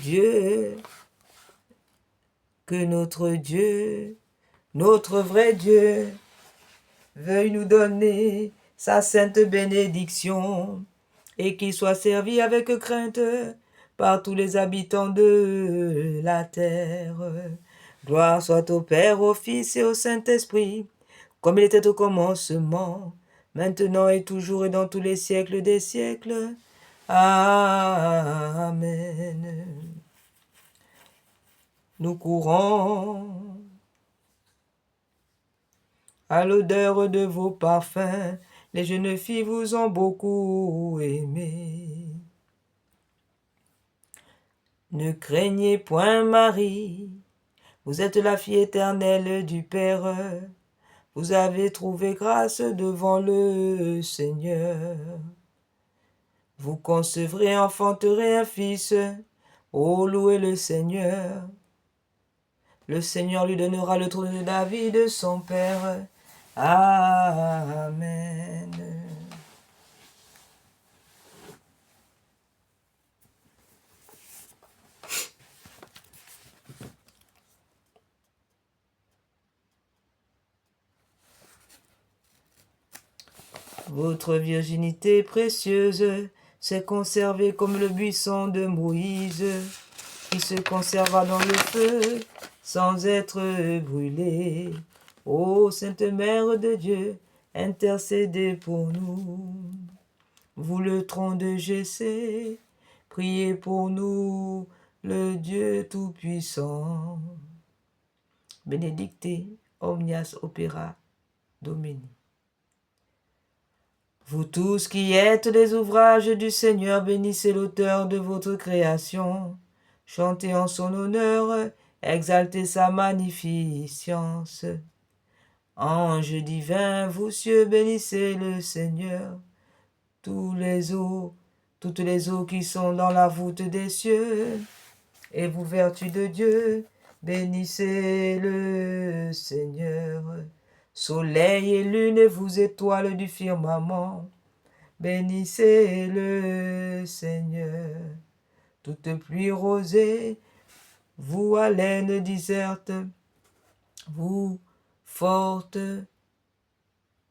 notre Dieu, notre vrai Dieu, veuille nous donner sa sainte bénédiction et qu'il soit servi avec crainte par tous les habitants de la terre. Gloire soit au Père, au Fils et au Saint-Esprit, comme il était au commencement, maintenant et toujours et dans tous les siècles des siècles. Amen. Nous courons à l'odeur de vos parfums, les jeunes filles vous ont beaucoup aimé. Ne craignez point Marie, vous êtes la fille éternelle du Père, vous avez trouvé grâce devant le Seigneur. Vous concevrez, enfanterez un fils, ô louez le Seigneur. Le Seigneur lui donnera le trône de David, son Père. Amen. Votre virginité précieuse s'est conservée comme le buisson de Moïse, qui se conserva dans le feu sans être brûlé. Ô Sainte Mère de Dieu, intercédez pour nous. Vous le tronc de Jessé, priez pour nous, le Dieu Tout-Puissant. Benedicte omnias opera Domini. Vous tous qui êtes les ouvrages du Seigneur, bénissez l'auteur de votre création. Chantez en son honneur, exaltez sa magnificence. Anges divins, vous cieux, bénissez le Seigneur. Toutes les eaux qui sont dans la voûte des cieux, et vous, vertus de Dieu, bénissez le Seigneur. Soleil et lune, vous étoiles du firmament, bénissez le Seigneur. Toute pluie rosée, vous haleine déserte, vous forte,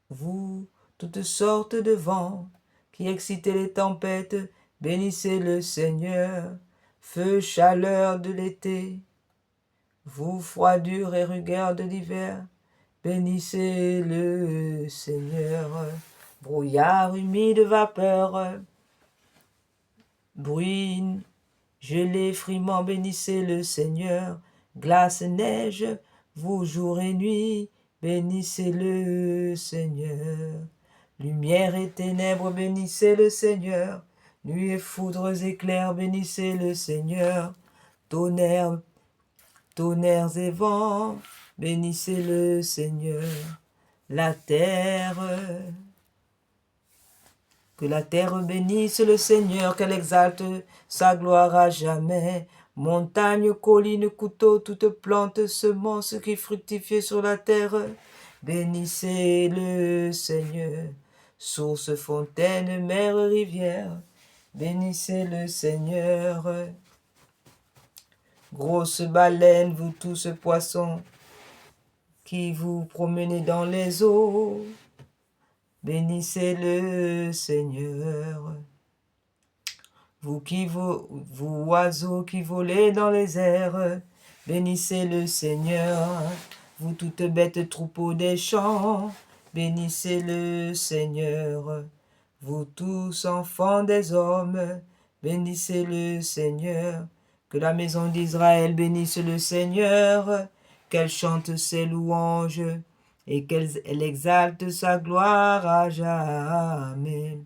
vous toutes sortes de vents qui excitez les tempêtes, bénissez le Seigneur. Feu, chaleur de l'été, vous froidure et rigueur de l'hiver, bénissez le Seigneur. Brouillard humide, vapeur, bruine, gelée, frimant, bénissez le Seigneur. Glace, neige, vous jour et nuit, bénissez le Seigneur. Lumière et ténèbres, bénissez le Seigneur. Nuit et foudres éclairs, bénissez le Seigneur. Tonnerres et vents, bénissez le Seigneur. La terre, que la terre bénisse le Seigneur, qu'elle exalte sa gloire à jamais. Montagne, colline, couteau, toute plante, semence qui fructifie sur la terre, bénissez le Seigneur. Source, fontaine, mer, rivière, bénissez le Seigneur. Grosse baleine, vous tous poissons, qui vous promenez dans les eaux, bénissez le Seigneur. Vous oiseaux qui volez dans les airs, bénissez le Seigneur. Vous toutes bêtes troupeaux des champs, bénissez le Seigneur. Vous tous enfants des hommes, bénissez le Seigneur. Que la maison d'Israël bénisse le Seigneur, qu'elle chante ses louanges et qu'elle exalte sa gloire à jamais.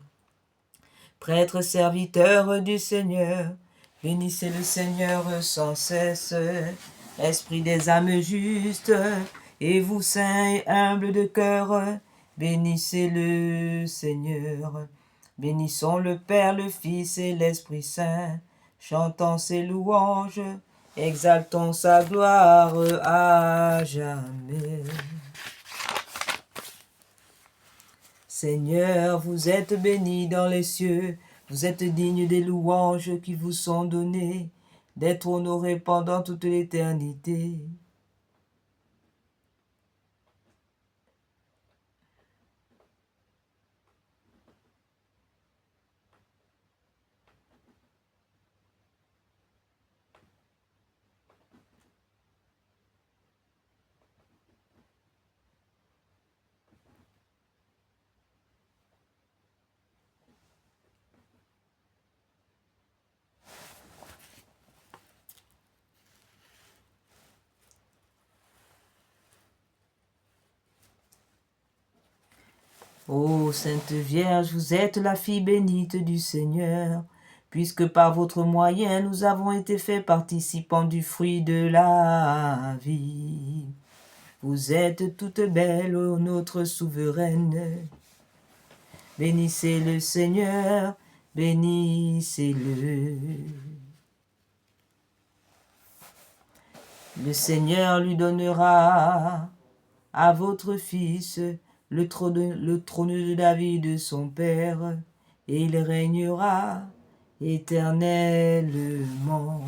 Prêtres serviteurs du Seigneur, bénissez le Seigneur sans cesse. Esprit des âmes justes, et vous saints et humbles de cœur, bénissez le Seigneur. Bénissons le Père, le Fils et l'Esprit Saint, chantant ses louanges exaltons sa gloire à jamais. Seigneur, vous êtes béni dans les cieux, vous êtes digne des louanges qui vous sont données, d'être honoré pendant toute l'éternité. Ô Sainte Vierge, vous êtes la fille bénite du Seigneur, puisque par votre moyen nous avons été faits participants du fruit de la vie. Vous êtes toute belle, ô notre souveraine. Bénissez le Seigneur, bénissez-le. Le Seigneur lui donnera à votre Fils le trône de David son Père, et il régnera éternellement.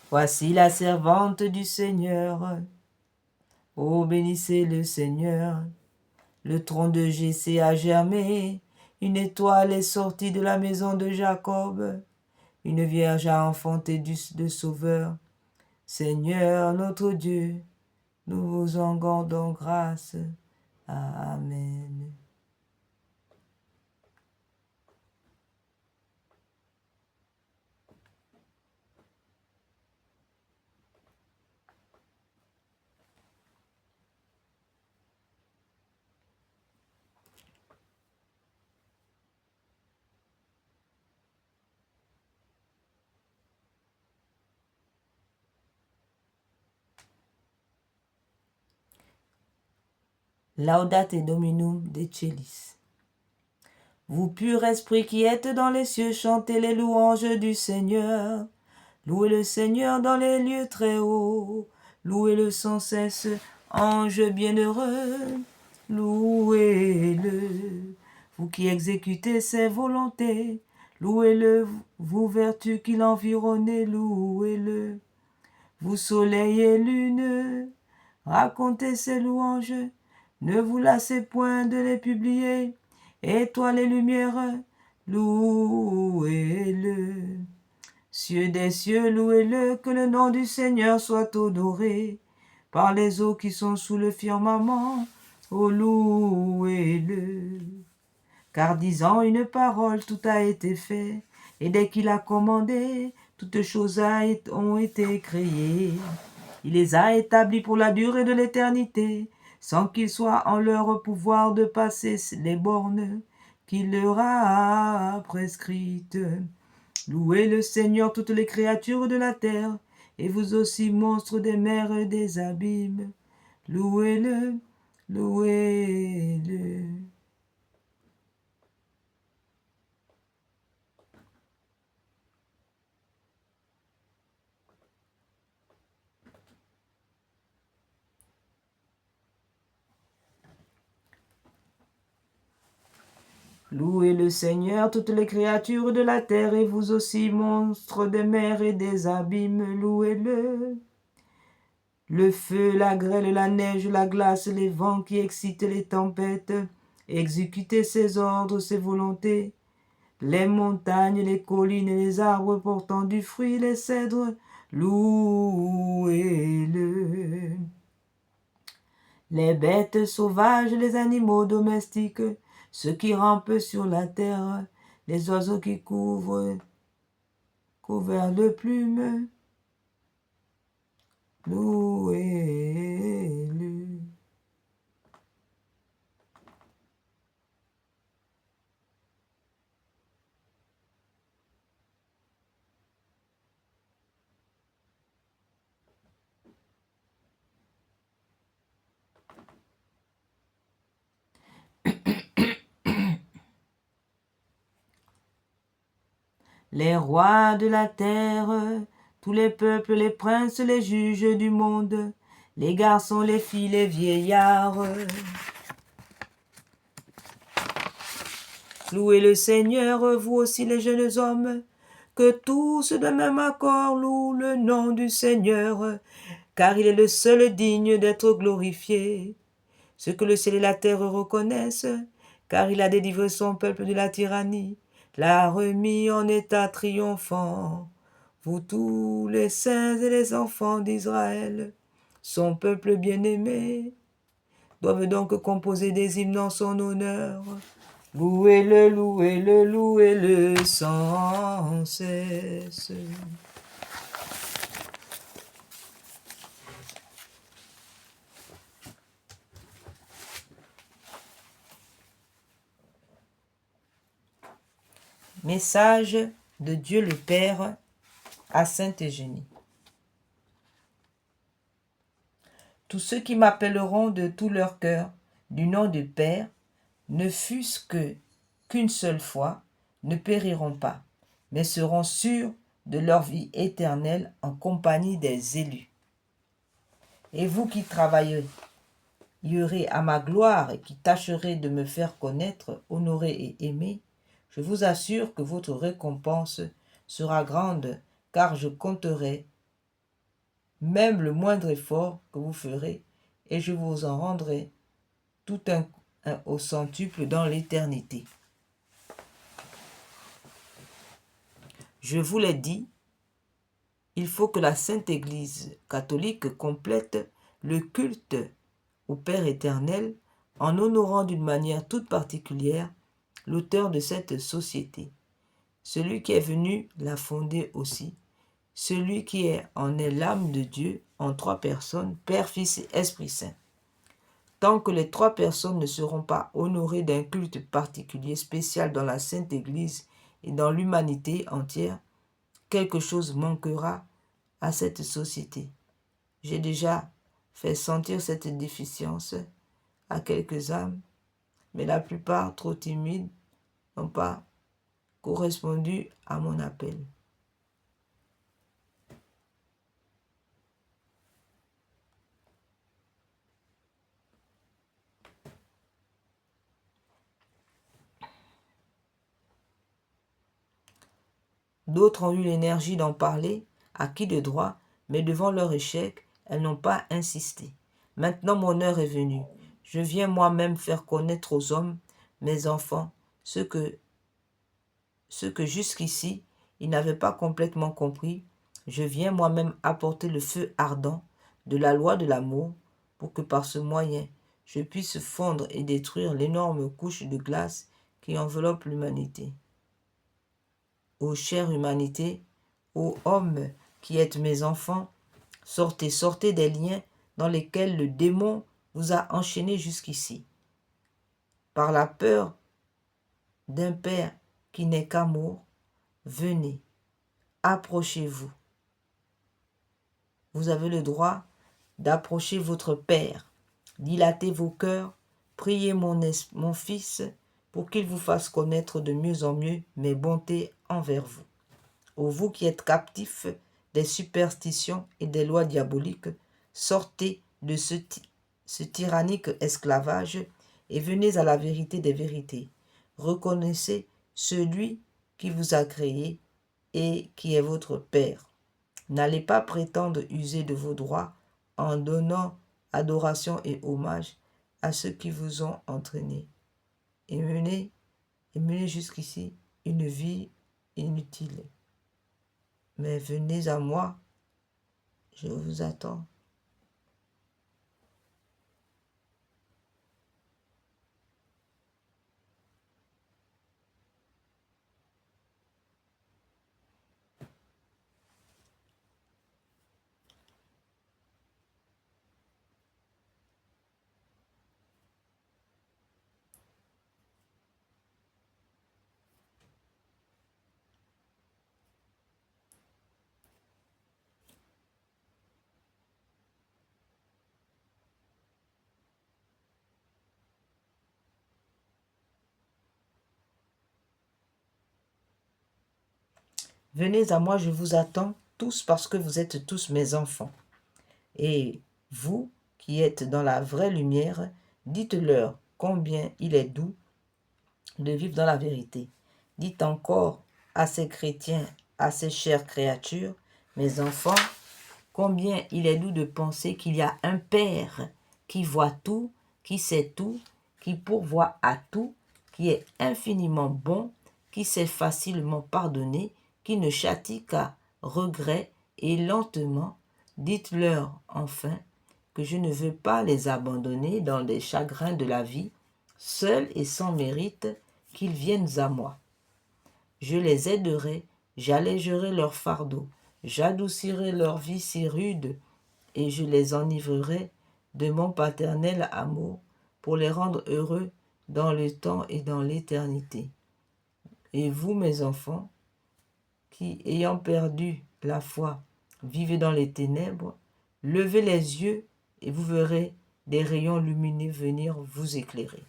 Voici la servante du Seigneur. Ô bénissez le Seigneur. Le tronc de Jessé a germé, une étoile est sortie de la maison de Jacob, une vierge a enfanté de Sauveur. Seigneur notre Dieu, nous vous en rendons grâce. Amen. Laudate Dominum de Celis. Vous pur esprit qui êtes dans les cieux, chantez les louanges du Seigneur. Louez le Seigneur dans les lieux très hauts. Louez-le sans cesse, ange bienheureux. Louez-le, vous qui exécutez ses volontés. Louez-le, vous vertus qui l'environnez. Louez-le, vous soleil et lune. Racontez ses louanges. Ne vous lassez point de les publier. Étoiles et lumières, louez-le. Cieux des cieux, louez-le, que le nom du Seigneur soit honoré. Par les eaux qui sont sous le firmament, oh louez-le. Car disant une parole, tout a été fait, et dès qu'il a commandé, toutes choses ont été créées. Il les a établis pour la durée de l'éternité, sans qu'il soit en leur pouvoir de passer les bornes qu'il leur a prescrites. Louez le Seigneur toutes les créatures de la terre, et vous aussi monstres des mers et des abîmes. Louez-le, louez-le. Louez le Seigneur toutes les créatures de la terre, et vous aussi monstres des mers et des abîmes. Louez-le. Le feu, la grêle, la neige, la glace, les vents qui excitent les tempêtes, exécutez ses ordres, ses volontés. Les montagnes, les collines et les arbres portant du fruit, les cèdres, louez-le. Les bêtes sauvages, les animaux domestiques, ceux qui rampent sur la terre, les oiseaux qui couverts de plumes, louez-le. Les rois de la terre, tous les peuples, les princes, les juges du monde, les garçons, les filles, les vieillards. Louez le Seigneur, vous aussi les jeunes hommes, que tous de même accord louent le nom du Seigneur, car il est le seul digne d'être glorifié. Ce que le ciel et la terre reconnaissent, car il a délivré son peuple de la tyrannie, l'a remis en état triomphant. Vous tous les saints et les enfants d'Israël, son peuple bien-aimé, doivent donc composer des hymnes en son honneur. Louez-le, louez-le, louez-le sans cesse. Message de Dieu le Père à Sainte Eugénie. Tous ceux qui m'appelleront de tout leur cœur du nom du Père, ne fût-ce qu'une seule fois, ne périront pas, mais seront sûrs de leur vie éternelle en compagnie des élus. Et vous qui travaillerez à ma gloire et qui tâcherez de me faire connaître, honorer et aimer, je vous assure que votre récompense sera grande, car je compterai même le moindre effort que vous ferez, et je vous en rendrai tout un au centuple dans l'éternité. Je vous l'ai dit, il faut que la Sainte Église catholique complète le culte au Père éternel en honorant d'une manière toute particulière l'auteur de cette société, celui qui est venu la fonder aussi, celui qui en est l'âme de Dieu en trois personnes, Père, Fils et Esprit Saint. Tant que les trois personnes ne seront pas honorées d'un culte particulier spécial dans la Sainte Église et dans l'humanité entière, quelque chose manquera à cette société. J'ai déjà fait sentir cette déficience à quelques âmes, mais la plupart, trop timides, n'ont pas correspondu à mon appel. D'autres ont eu l'énergie d'en parler, à qui de droit, mais devant leur échec, elles n'ont pas insisté. Maintenant mon heure est venue. Je viens moi-même faire connaître aux hommes, mes enfants, ce que jusqu'ici ils n'avaient pas complètement compris. Je viens moi-même apporter le feu ardent de la loi de l'amour pour que par ce moyen je puisse fondre et détruire l'énorme couche de glace qui enveloppe l'humanité. Ô chère humanité, ô hommes qui êtes mes enfants, sortez, sortez des liens dans lesquels le démon vous a enchaînés jusqu'ici. Par la peur d'un Père qui n'est qu'amour, venez, approchez-vous. Vous avez le droit d'approcher votre Père. Dilatez vos cœurs, priez mon Fils pour qu'il vous fasse connaître de mieux en mieux mes bontés envers vous. Ô vous qui êtes captifs des superstitions et des lois diaboliques, sortez de ce tyrannique esclavage et venez à la vérité des vérités. Reconnaissez celui qui vous a créé et qui est votre Père. N'allez pas prétendre user de vos droits en donnant adoration et hommage à ceux qui vous ont entraînés et menez jusqu'ici une vie inutile. Mais venez à moi, je vous attends. Venez à moi, je vous attends. tous parce que vous êtes tous mes enfants. Et vous qui êtes dans la vraie lumière, dites-leur combien il est doux de vivre dans la vérité. Dites encore à ces chrétiens, à ces chères créatures, mes enfants, combien il est doux de penser qu'il y a un Père qui voit tout, qui sait tout, qui pourvoit à tout, qui est infiniment bon, qui sait facilement pardonner, qui ne châtie qu'à regret et lentement. Dites-leur enfin que je ne veux pas les abandonner dans les chagrins de la vie, seuls et sans mérite, qu'ils viennent à moi. Je les aiderai, j'allégerai leur fardeau, j'adoucirai leur vie si rude, et je les enivrerai de mon paternel amour pour les rendre heureux dans le temps et dans l'éternité. Et vous, mes enfants, qui, ayant perdu la foi, vivez dans les ténèbres, levez les yeux et vous verrez des rayons lumineux venir vous éclairer.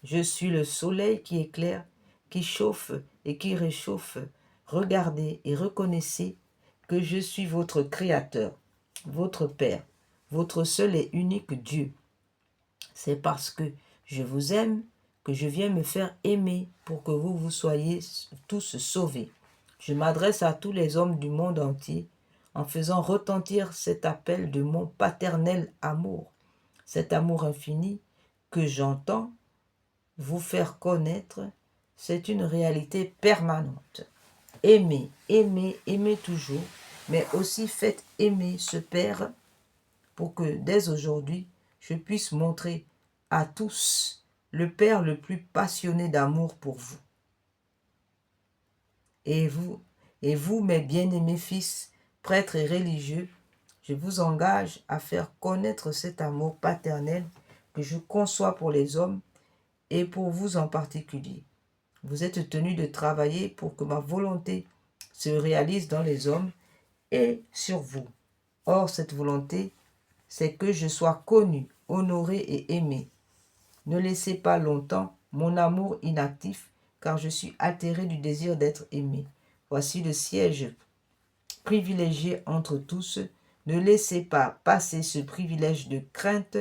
Je suis le soleil qui éclaire, qui chauffe et qui réchauffe. Regardez et reconnaissez que je suis votre Créateur, votre Père, votre seul et unique Dieu. C'est parce que je vous aime que je viens me faire aimer pour que vous soyez tous sauvés. Je m'adresse à tous les hommes du monde entier en faisant retentir cet appel de mon paternel amour, cet amour infini que j'entends vous faire connaître, c'est une réalité permanente. Aimez, aimez, aimez toujours, mais aussi faites aimer ce Père pour que dès aujourd'hui, je puisse montrer à tous le Père le plus passionné d'amour pour vous. Et vous, mes bien-aimés fils, prêtres et religieux, je vous engage à faire connaître cet amour paternel que je conçois pour les hommes et pour vous en particulier. Vous êtes tenus de travailler pour que ma volonté se réalise dans les hommes et sur vous. Or, cette volonté, c'est que je sois connu, honoré et aimé. Ne laissez pas longtemps mon amour inactif, car je suis atterré du désir d'être aimé. Voici le siège privilégié entre tous. Ne laissez pas passer ce privilège de crainte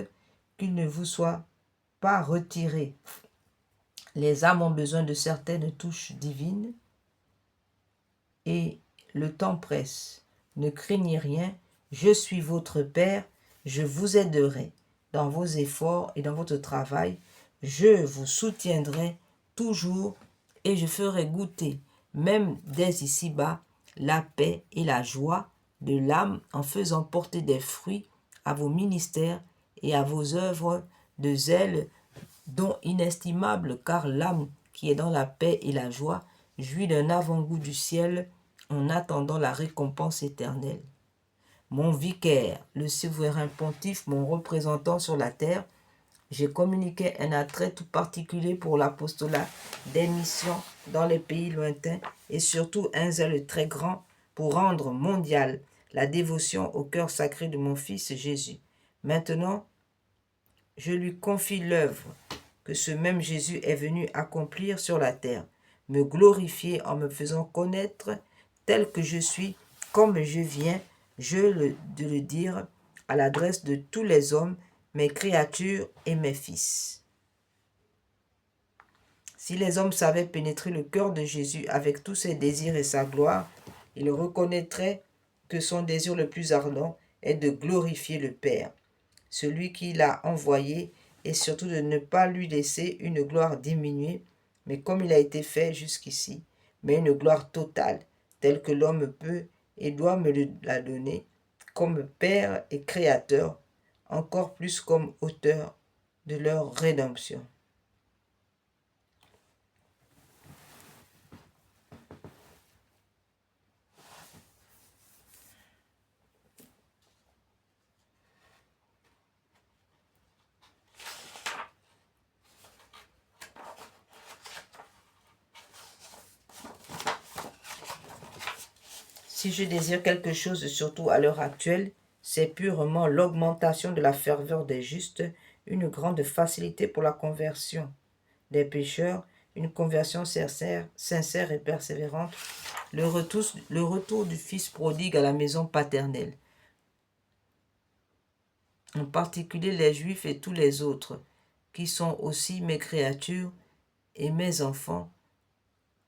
qu'il ne vous soit pas retiré. Les âmes ont besoin de certaines touches divines et le temps presse. Ne craignez rien, je suis votre Père, je vous aiderai dans vos efforts et dans votre travail. Je vous soutiendrai toujours et je ferai goûter, même dès ici-bas, la paix et la joie de l'âme en faisant porter des fruits à vos ministères et à vos œuvres de zèle don inestimable, car l'âme qui est dans la paix et la joie jouit d'un avant-goût du ciel en attendant la récompense éternelle. Mon vicaire, le souverain pontife, mon représentant sur la terre, j'ai communiqué un attrait tout particulier pour l'apostolat des missions dans les pays lointains et surtout un zèle très grand pour rendre mondiale la dévotion au cœur sacré de mon Fils Jésus. Maintenant, je lui confie l'œuvre que ce même Jésus est venu accomplir sur la terre, me glorifier en me faisant connaître tel que je suis, comme je viens de le dire à l'adresse de tous les hommes, mes créatures et mes fils. Si les hommes savaient pénétrer le cœur de Jésus avec tous ses désirs et sa gloire, ils reconnaîtraient que son désir le plus ardent est de glorifier le Père, celui qui l'a envoyé, et surtout de ne pas lui laisser une gloire diminuée, mais comme il a été fait jusqu'ici, mais une gloire totale, telle que l'homme peut et doit me la donner, comme Père et Créateur, encore plus comme auteur de leur rédemption. Si je désire quelque chose, surtout à l'heure actuelle, c'est purement l'augmentation de la ferveur des justes, une grande facilité pour la conversion des pécheurs, une conversion sincère et persévérante, le retour du fils prodigue à la maison paternelle. En particulier les Juifs et tous les autres, qui sont aussi mes créatures et mes enfants,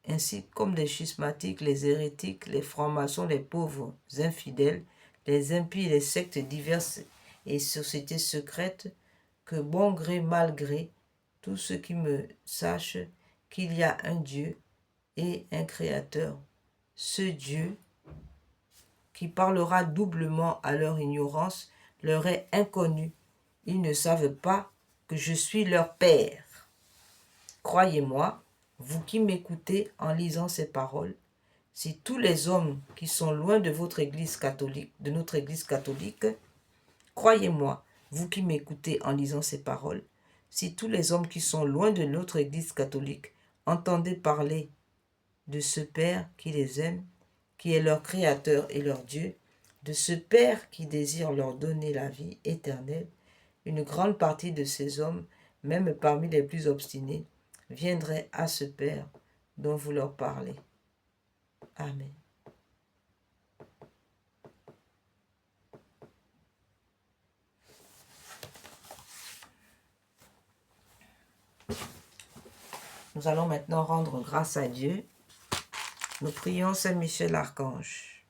ainsi comme les schismatiques, les hérétiques, les francs-maçons, les pauvres infidèles, les impies, les sectes diverses et sociétés secrètes, que bon gré, mal gré, tous ceux qui me sachent qu'il y a un Dieu et un Créateur. Ce Dieu qui parlera doublement à leur ignorance leur est inconnu. Ils ne savent pas que je suis leur Père. Croyez-moi, vous qui m'écoutez en lisant ces paroles, si tous les hommes qui sont loin de votre Église catholique, de notre Église catholique, croyez-moi, vous qui m'écoutez en lisant ces paroles, si tous les hommes qui sont loin de notre Église catholique entendaient parler de ce Père qui les aime, qui est leur Créateur et leur Dieu, de ce Père qui désire leur donner la vie éternelle, une grande partie de ces hommes, même parmi les plus obstinés, viendraient à ce Père dont vous leur parlez. Amen. Nous allons maintenant rendre grâce à Dieu. Nous prions Saint Michel Archange.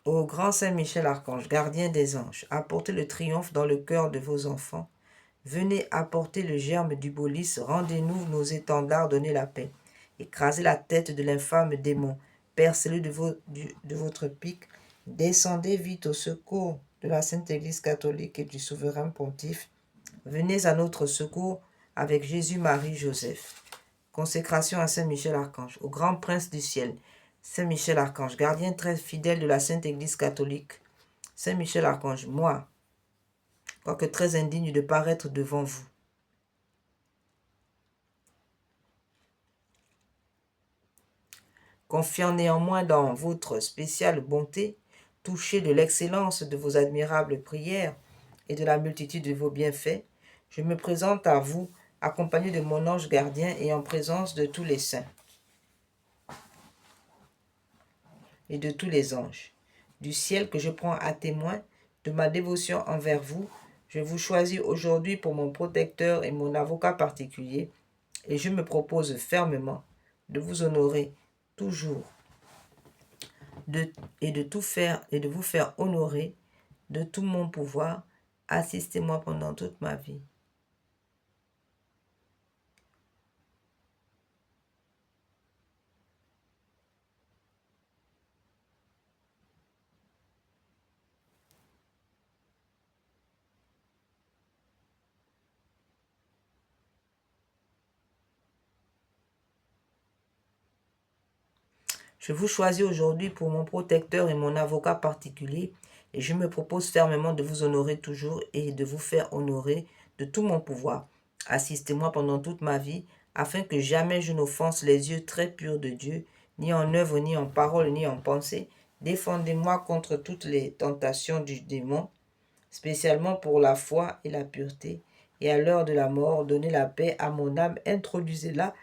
Ô grand Saint Michel Archange, gardien des anges, apportez le triomphe dans le cœur de vos enfants. Venez apporter le germe du beau lys, rendez-nous nos étendards, donnez la paix. Écrasez la tête de l'infâme démon, percez-le de votre pic. Descendez vite au secours de la Sainte Église catholique et du souverain pontife. Venez à notre secours avec Jésus, Marie, Joseph. Consécration à Saint Michel Archange, au grand prince du ciel. Saint Michel Archange, gardien très fidèle de la Sainte Église catholique. Saint Michel Archange, moi, quoique très indigne de paraître devant vous, confiant néanmoins dans votre spéciale bonté, touché de l'excellence de vos admirables prières et de la multitude de vos bienfaits, je me présente à vous, accompagné de mon ange gardien et en présence de tous les saints et de tous les anges du ciel que je prends à témoin de ma dévotion envers vous. Je vous choisis aujourd'hui pour mon protecteur et mon avocat particulier, et je me propose fermement de vous honorer toujours et de vous faire honorer de tout mon pouvoir. Assistez-moi pendant toute ma vie. Je vous choisis aujourd'hui pour mon protecteur et mon avocat particulier, et je me propose fermement de vous honorer toujours et de vous faire honorer de tout mon pouvoir. Assistez-moi pendant toute ma vie, afin que jamais je n'offense les yeux très purs de Dieu, ni en œuvre, ni en parole, ni en pensée. Défendez-moi contre toutes les tentations du démon, spécialement pour la foi et la pureté. Et à l'heure de la mort, donnez la paix à mon âme, introduisez-la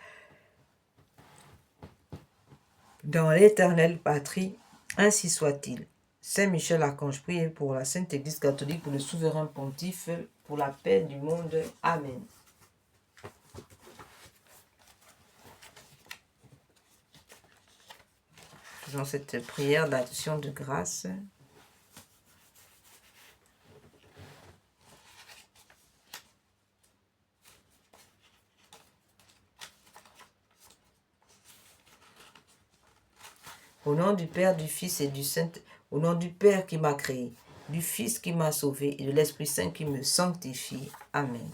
dans l'éternelle patrie, ainsi soit-il. Saint Michel Archange, priez pour la Sainte Église catholique, pour le souverain pontife, pour la paix du monde. Amen. Faisons cette prière d'action de grâce. Au nom du Père, du Fils et du Saint, au nom du Père qui m'a créé, du Fils qui m'a sauvé et de l'Esprit Saint qui me sanctifie. Amen.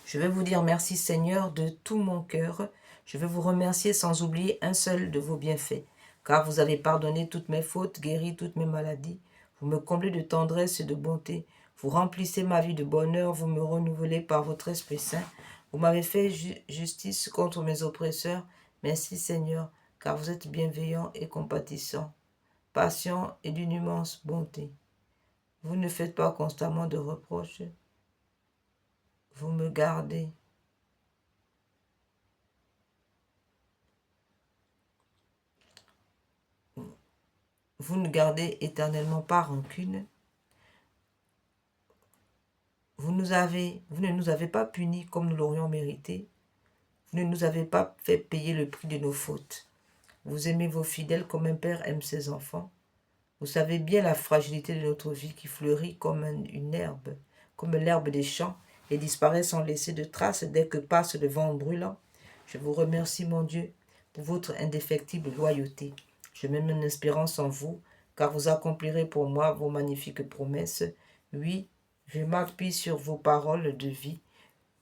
Je vais vous dire merci Seigneur de tout mon cœur. Je vais vous remercier sans oublier un seul de vos bienfaits, car vous avez pardonné toutes mes fautes, guéri toutes mes maladies. Vous me comblez de tendresse et de bonté. Vous remplissez ma vie de bonheur, vous me renouvelez par votre Esprit Saint. Vous m'avez fait justice contre mes oppresseurs. Merci Seigneur, car vous êtes bienveillant et compatissant, patient et d'une immense bonté. Vous ne faites pas constamment de reproches. Vous me gardez. Vous ne gardez éternellement pas rancune. Vous ne nous avez pas punis comme nous l'aurions mérité. Vous ne nous avez pas fait payer le prix de nos fautes. Vous aimez vos fidèles comme un père aime ses enfants. Vous savez bien la fragilité de notre vie qui fleurit comme une herbe, comme l'herbe des champs, et disparaît sans laisser de traces dès que passe le vent brûlant. Je vous remercie, mon Dieu, pour votre indéfectible loyauté. Je mets mon espérance en vous, car vous accomplirez pour moi vos magnifiques promesses. Oui, je m'appuie sur vos paroles de vie.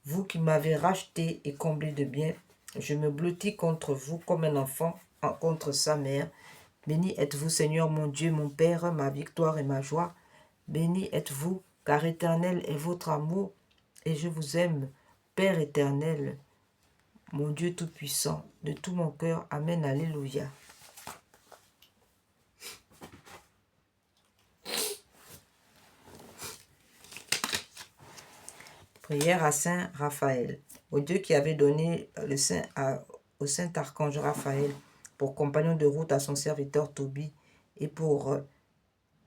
Vous qui m'avez racheté et comblé de bien, je me blottis contre vous comme un enfant contre sa mère. Béni êtes-vous, Seigneur mon Dieu, mon Père, ma victoire et ma joie. Béni êtes-vous, car éternel est votre amour, et je vous aime, Père éternel, mon Dieu tout-puissant, de tout mon cœur. Amen, alléluia. Prière à Saint Raphaël. Au Dieu qui avait donné au Saint Archange Raphaël pour compagnon de route à son serviteur Tobie et pour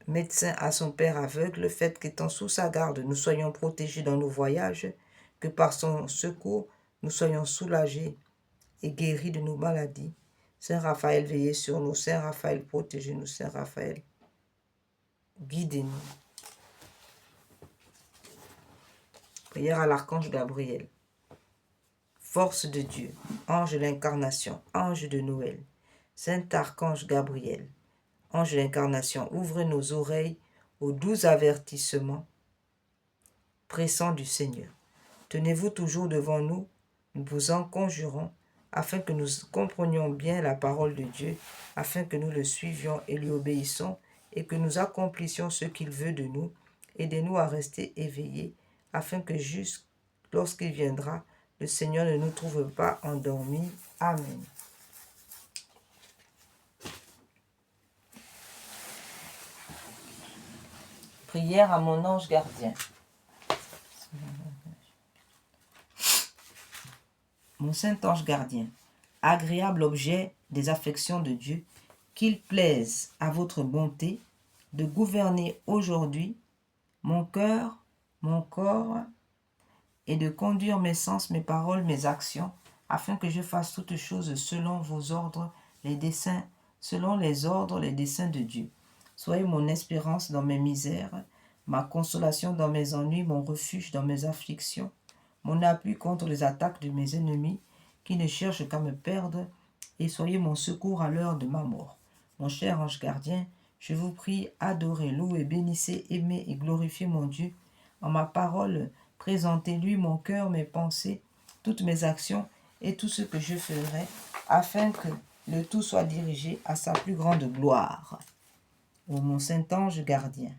médecin à son père aveugle, faites qu'étant sous sa garde, nous soyons protégés dans nos voyages, que par son secours, nous soyons soulagés et guéris de nos maladies. Saint Raphaël, veillez sur nous. Saint Raphaël, protégez-nous. Saint Raphaël, guidez-nous. Prière à l'archange Gabriel. Force de Dieu, ange de l'incarnation, ange de Noël, Saint archange Gabriel, ange de l'incarnation, ouvrez nos oreilles aux doux avertissements pressants du Seigneur. Tenez-vous toujours devant nous, nous vous en conjurons, afin que nous comprenions bien la parole de Dieu, afin que nous le suivions et lui obéissons, et que nous accomplissions ce qu'il veut de nous. Aidez-nous à rester éveillés, afin que juste lorsqu'il viendra, le Seigneur ne nous trouve pas endormis. Amen. Prière à mon ange gardien. Mon saint ange gardien, agréable objet des affections de Dieu, qu'il plaise à votre bonté de gouverner aujourd'hui mon cœur, mon corps, et de conduire mes sens, mes paroles, mes actions, afin que je fasse toutes choses selon vos ordres, les desseins, selon les ordres, les desseins de Dieu. Soyez mon espérance dans mes misères, ma consolation dans mes ennuis, mon refuge dans mes afflictions, mon appui contre les attaques de mes ennemis, qui ne cherchent qu'à me perdre, et soyez mon secours à l'heure de ma mort. Mon cher ange gardien, je vous prie, adorez, louez, bénissez, aimez et glorifiez mon Dieu. En ma parole, présentez-lui mon cœur, mes pensées, toutes mes actions et tout ce que je ferai, afin que le tout soit dirigé à sa plus grande gloire. Ô mon saint ange gardien,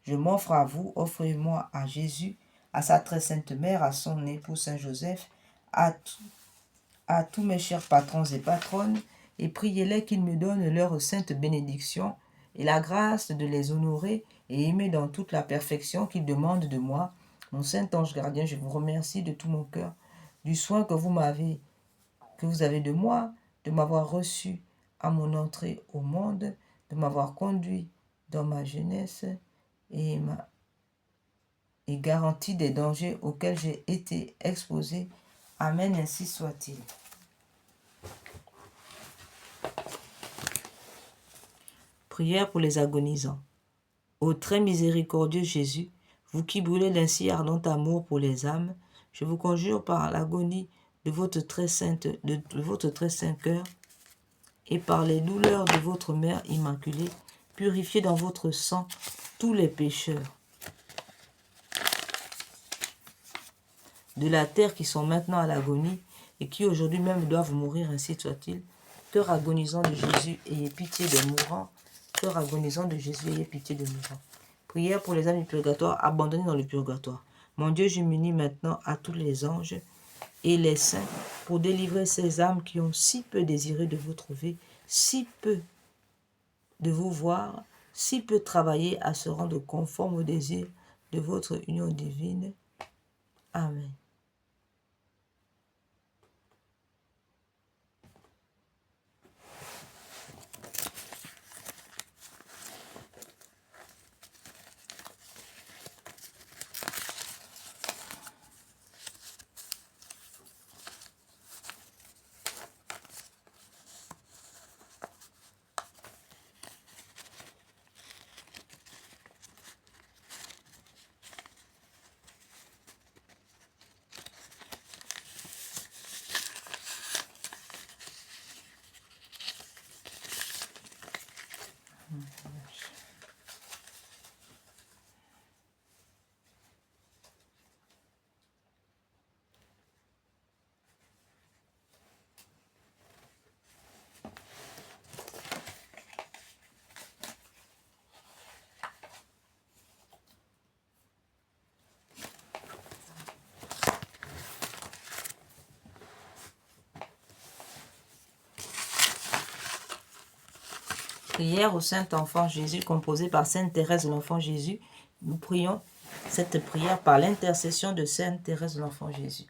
je m'offre à vous, offrez-moi à Jésus, à sa très sainte mère, à son époux Saint Joseph, à tous mes chers patrons et patronnes, et priez-les qu'ils me donnent leur sainte bénédiction et la grâce de les honorer et aimer dans toute la perfection qu'ils demandent de moi. Mon saint ange gardien, je vous remercie de tout mon cœur du soin que vous avez de moi, de m'avoir reçu à mon entrée au monde, de m'avoir conduit dans ma jeunesse et garanti des dangers auxquels j'ai été exposé. Amen, ainsi soit-il. Prière pour les agonisants. Ô très miséricordieux Jésus, vous qui brûlez d'un si ardent amour pour les âmes, je vous conjure par l'agonie de votre très saint cœur et par les douleurs de votre Mère Immaculée, purifiez dans votre sang tous les pécheurs. de la terre qui sont maintenant à l'agonie et qui aujourd'hui même doivent mourir, ainsi soit-il. Cœur agonisant de Jésus, ayez pitié des mourants. Cœur agonisant de Jésus, ayez pitié des mourants. Prière pour les âmes du purgatoire, abandonnées dans le purgatoire. Mon Dieu, je m'unis maintenant à tous les anges et les saints pour délivrer ces âmes qui ont si peu désiré de vous trouver, si peu de vous voir, si peu travailler à se rendre conforme au désir de votre union divine. Amen. Prière au Saint-Enfant Jésus, composée par Sainte Thérèse de l'Enfant Jésus. Nous prions cette prière par l'intercession de Sainte Thérèse de l'Enfant Jésus.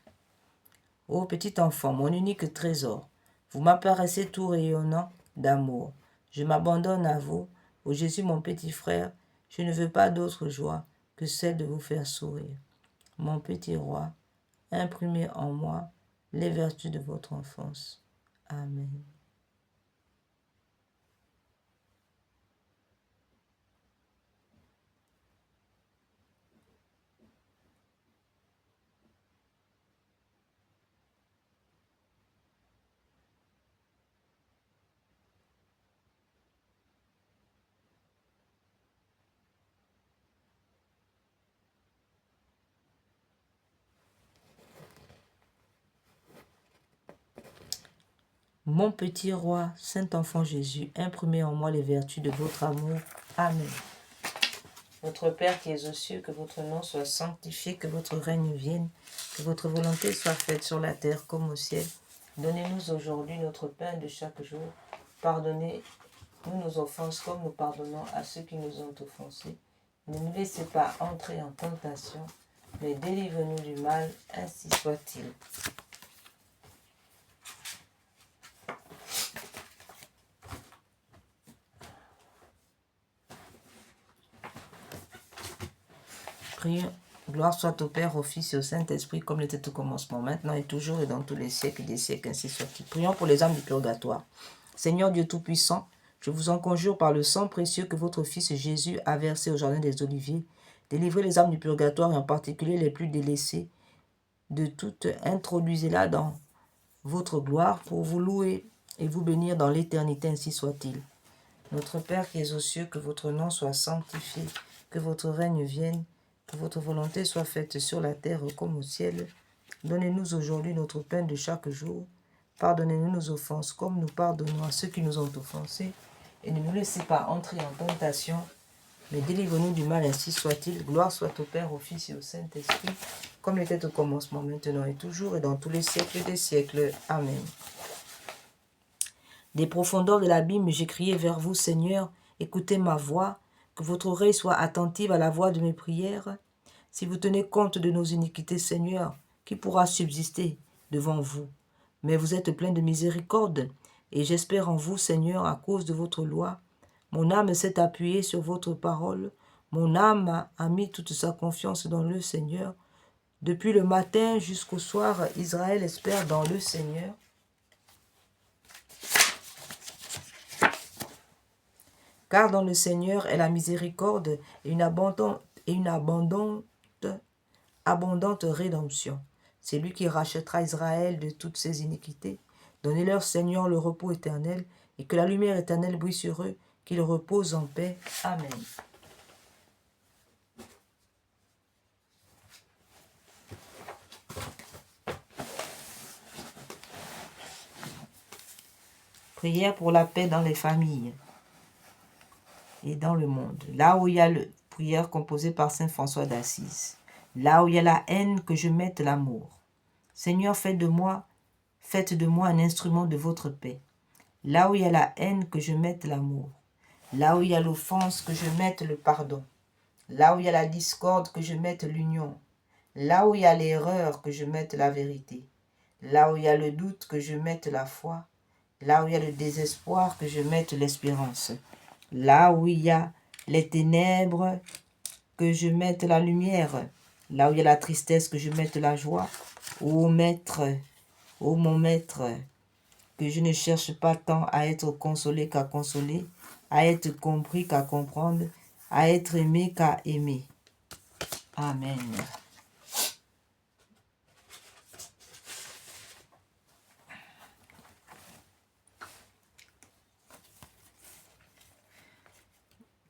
Ô petit enfant, mon unique trésor, vous m'apparaissez tout rayonnant d'amour. Je m'abandonne à vous, ô Jésus mon petit frère, je ne veux pas d'autre joie que celle de vous faire sourire. Mon petit roi, imprimez en moi les vertus de votre enfance. Amen. Mon petit roi, Saint-Enfant Jésus, imprimez en moi les vertus de votre amour. Amen. Notre Père qui es aux cieux, que votre nom soit sanctifié, que votre règne vienne, que votre volonté soit faite sur la terre comme au ciel. Donnez-nous aujourd'hui notre pain de chaque jour. Pardonnez-nous nos offenses comme nous pardonnons à ceux qui nous ont offensés. Ne nous laissez pas entrer en tentation, mais délivrez-nous du mal, ainsi soit-il. Prions. Gloire soit au Père, au Fils et au Saint-Esprit, comme il était au commencement, maintenant et toujours et dans tous les siècles des siècles, ainsi soit-il. Prions pour les âmes du purgatoire. Seigneur Dieu Tout-Puissant, je vous en conjure par le sang précieux que votre Fils Jésus a versé au jardin des Oliviers, délivrez les âmes du purgatoire et en particulier les plus délaissées de toutes, introduisez-la dans votre gloire pour vous louer et vous bénir dans l'éternité, ainsi soit-il. Notre Père qui es aux cieux, que votre nom soit sanctifié, que votre règne vienne, que votre volonté soit faite sur la terre comme au ciel. Donnez-nous aujourd'hui notre pain de chaque jour. Pardonnez-nous nos offenses comme nous pardonnons à ceux qui nous ont offensés. Et ne nous laissez pas entrer en tentation, mais délivrez-nous du mal, ainsi soit-il. Gloire soit au Père, au Fils et au Saint-Esprit, comme il était au commencement, maintenant et toujours, et dans tous les siècles des siècles. Amen. Des profondeurs de l'abîme, j'ai crié vers vous, Seigneur, écoutez ma voix, que votre oreille soit attentive à la voix de mes prières. Si vous tenez compte de nos iniquités, Seigneur, qui pourra subsister devant vous? Mais vous êtes plein de miséricorde, et j'espère en vous, Seigneur, à cause de votre loi. Mon âme s'est appuyée sur votre parole, mon âme a mis toute sa confiance dans le Seigneur. Depuis le matin jusqu'au soir, Israël espère dans le Seigneur. Car dans le Seigneur est la miséricorde et une abondante rédemption. C'est lui qui rachètera Israël de toutes ses iniquités. Donnez-leur, Seigneur, le repos éternel, et que la lumière éternelle brille sur eux, qu'ils reposent en paix. Amen. Prière pour la paix dans les familles et dans le monde. Là où il y a le prière composée par Saint François d'Assise. Là où il y a la haine, que je mette l'amour. Seigneur, faites de moi un instrument de votre paix. Là où il y a la haine, que je mette l'amour. Là où il y a l'offense, que je mette le pardon. Là où il y a la discorde, que je mette l'union. Là où il y a l'erreur, que je mette la vérité. Là où il y a le doute, que je mette la foi. Là où il y a le désespoir, que je mette l'espérance. Là où il y a les ténèbres, que je mette la lumière. Là où il y a la tristesse, que je mette la joie. Ô Maître, ô mon Maître, que je ne cherche pas tant à être consolé qu'à consoler, à être compris qu'à comprendre, à être aimé qu'à aimer. Amen.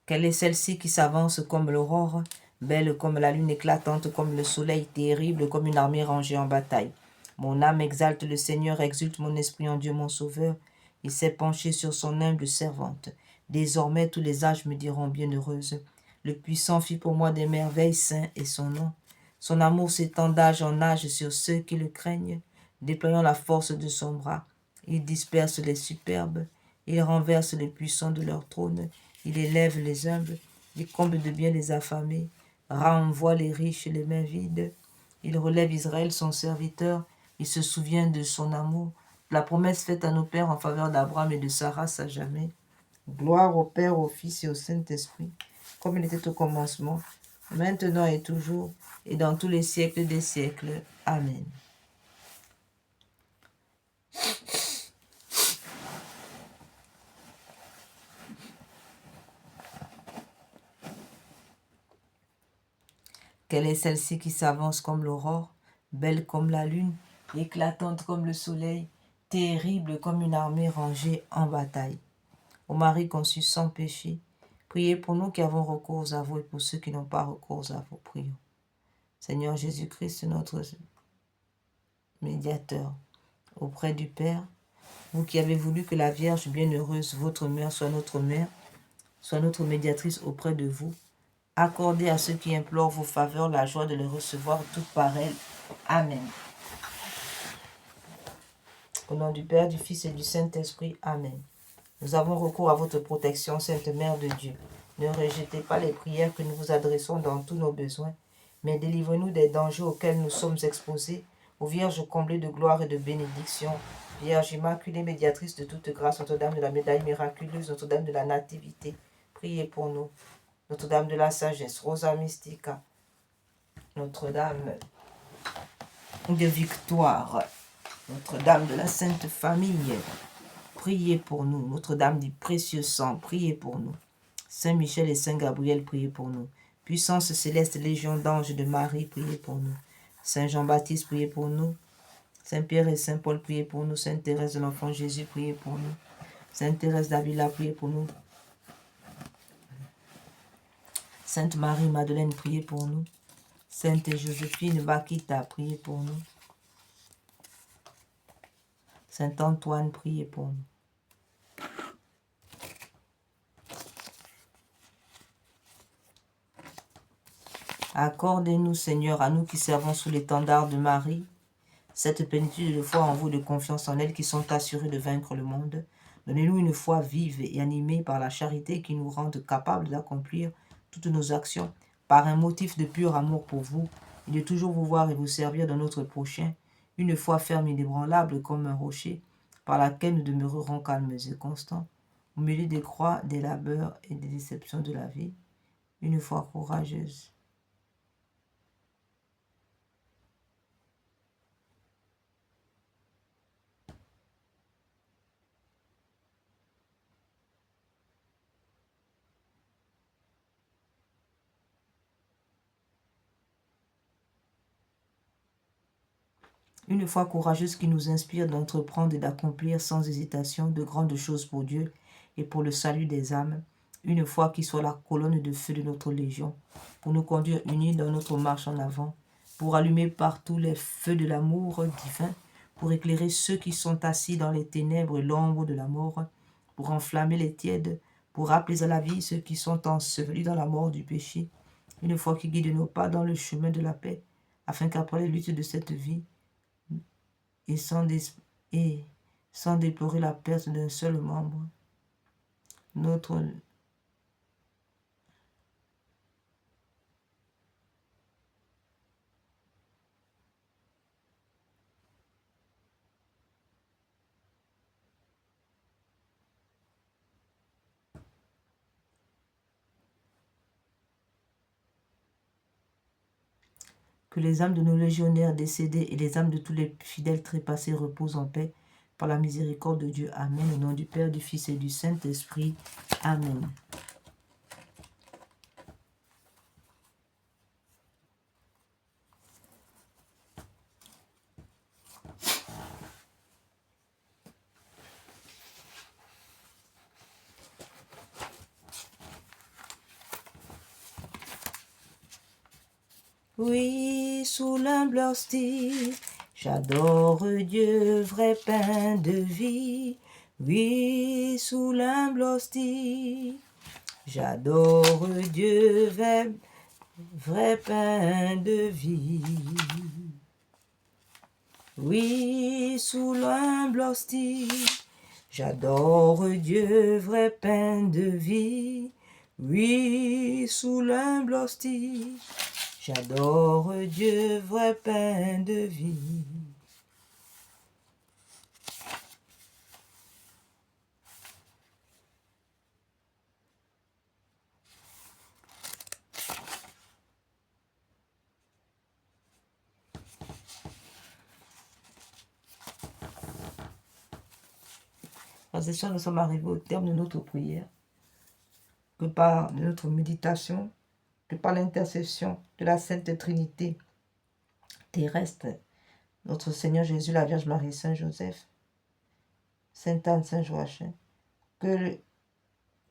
Quelle est celle-ci qui s'avance comme l'aurore, belle comme la lune éclatante, comme le soleil terrible, comme une armée rangée en bataille. Mon âme exalte le Seigneur, exulte mon esprit en Dieu mon Sauveur. Il s'est penché sur son humble servante. Désormais tous les âges me diront bienheureuse. Le puissant fit pour moi des merveilles, saint est son nom. Son amour s'étend d'âge en âge sur ceux qui le craignent, déployant la force de son bras. Il disperse les superbes, il renverse les puissants de leur trône, il élève les humbles, il comble de bien les affamés, renvoie les riches les mains vides. Il relève Israël son serviteur, il se souvient de son amour, de la promesse faite à nos pères en faveur d'Abraham et de sa race à jamais. Gloire au Père, au Fils et au Saint-Esprit, comme il était au commencement, maintenant et toujours, et dans tous les siècles des siècles. Amen. Quelle est celle-ci qui s'avance comme l'aurore, belle comme la lune, éclatante comme le soleil, terrible comme une armée rangée en bataille. Ô Marie conçue sans péché, priez pour nous qui avons recours à vous et pour ceux qui n'ont pas recours à vous. Prions. Seigneur Jésus-Christ, notre médiateur, auprès du Père, vous qui avez voulu que la Vierge bienheureuse, votre mère, soit notre médiatrice auprès de vous, accordez à ceux qui implorent vos faveurs la joie de les recevoir toutes par elle. Amen. Au nom du Père, du Fils et du Saint-Esprit. Amen. Nous avons recours à votre protection, Sainte Mère de Dieu. Ne rejetez pas les prières que nous vous adressons dans tous nos besoins, mais délivrez-nous des dangers auxquels nous sommes exposés, ô Vierge comblée de gloire et de bénédiction, Vierge Immaculée, médiatrice de toute grâce, Notre-Dame de la médaille miraculeuse, Notre-Dame de la Nativité, priez pour nous. Notre-Dame de la sagesse, Rosa Mystica, Notre-Dame de victoire, Notre-Dame de la Sainte Famille, priez pour nous. Notre-Dame du précieux sang, priez pour nous. Saint Michel et Saint Gabriel, priez pour nous. Puissance céleste, légion d'anges de Marie, priez pour nous. Saint Jean-Baptiste, priez pour nous. Saint Pierre et Saint Paul, priez pour nous. Sainte Thérèse de l'Enfant Jésus, priez pour nous. Sainte Thérèse d'Avila, priez pour nous. Sainte Marie-Madeleine, priez pour nous. Sainte Joséphine Bakita, priez pour nous. Saint Antoine, priez pour nous. Accordez-nous, Seigneur, à nous qui servons sous l'étendard de Marie, cette plénitude de foi en vous, de confiance en elle, qui sont assurés de vaincre le monde. Donnez-nous une foi vive et animée par la charité qui nous rende capables d'accomplir toutes nos actions par un motif de pur amour pour vous et de toujours vous voir et vous servir dans notre prochain, une foi ferme et inébranlable comme un rocher, par laquelle nous demeurerons calmes et constants, au milieu des croix, des labeurs et des déceptions de la vie, une foi courageuse. Une foi courageuse qui nous inspire d'entreprendre et d'accomplir sans hésitation de grandes choses pour Dieu et pour le salut des âmes. Une foi qui soit la colonne de feu de notre légion, pour nous conduire unis dans notre marche en avant, pour allumer partout les feux de l'amour divin, pour éclairer ceux qui sont assis dans les ténèbres et l'ombre de la mort, pour enflammer les tièdes, pour rappeler à la vie ceux qui sont ensevelis dans la mort du péché, une fois qui guide nos pas dans le chemin de la paix, afin qu'après les luttes de cette vie, et sans déplorer la perte d'un seul membre, que les âmes de nos légionnaires décédés et les âmes de tous les fidèles trépassés reposent en paix par la miséricorde de Dieu. Amen. Au nom du Père, du Fils et du Saint-Esprit. Amen. Oui, sous l'humble hostie, j'adore Dieu, vrai pain de vie. Oui, sous l'humble hostie, j'adore Dieu, vrai pain de vie. Oui, sous l'humble hostie, j'adore Dieu, vrai pain de vie. Oui, sous l'humble hostie, j'adore Dieu, vrai pain de vie. Frères et sœurs, nous sommes arrivés au terme de notre prière, que par notre méditation, que par l'intercession de la Sainte Trinité terrestre, notre Seigneur Jésus, la Vierge Marie, Saint Joseph, Sainte Anne, Saint Joachim,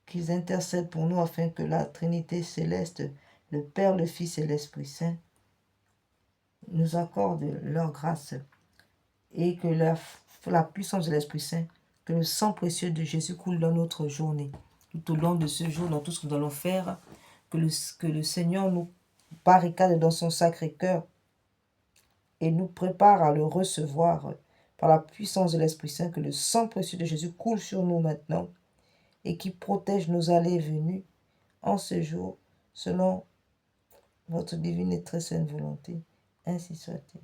qu'ils intercèdent pour nous afin que la Trinité céleste, le Père, le Fils et l'Esprit Saint, nous accordent leur grâce et que la puissance de l'Esprit Saint, que le sang précieux de Jésus coule dans notre journée. Tout au long de ce jour, dans tout ce que nous allons faire, que le Seigneur nous barricade dans son sacré cœur et nous prépare à le recevoir par la puissance de l'Esprit Saint, que le sang précieux de Jésus coule sur nous maintenant et qui protège nos allées et venues en ce jour, selon votre divine et très sainte volonté. Ainsi soit-il.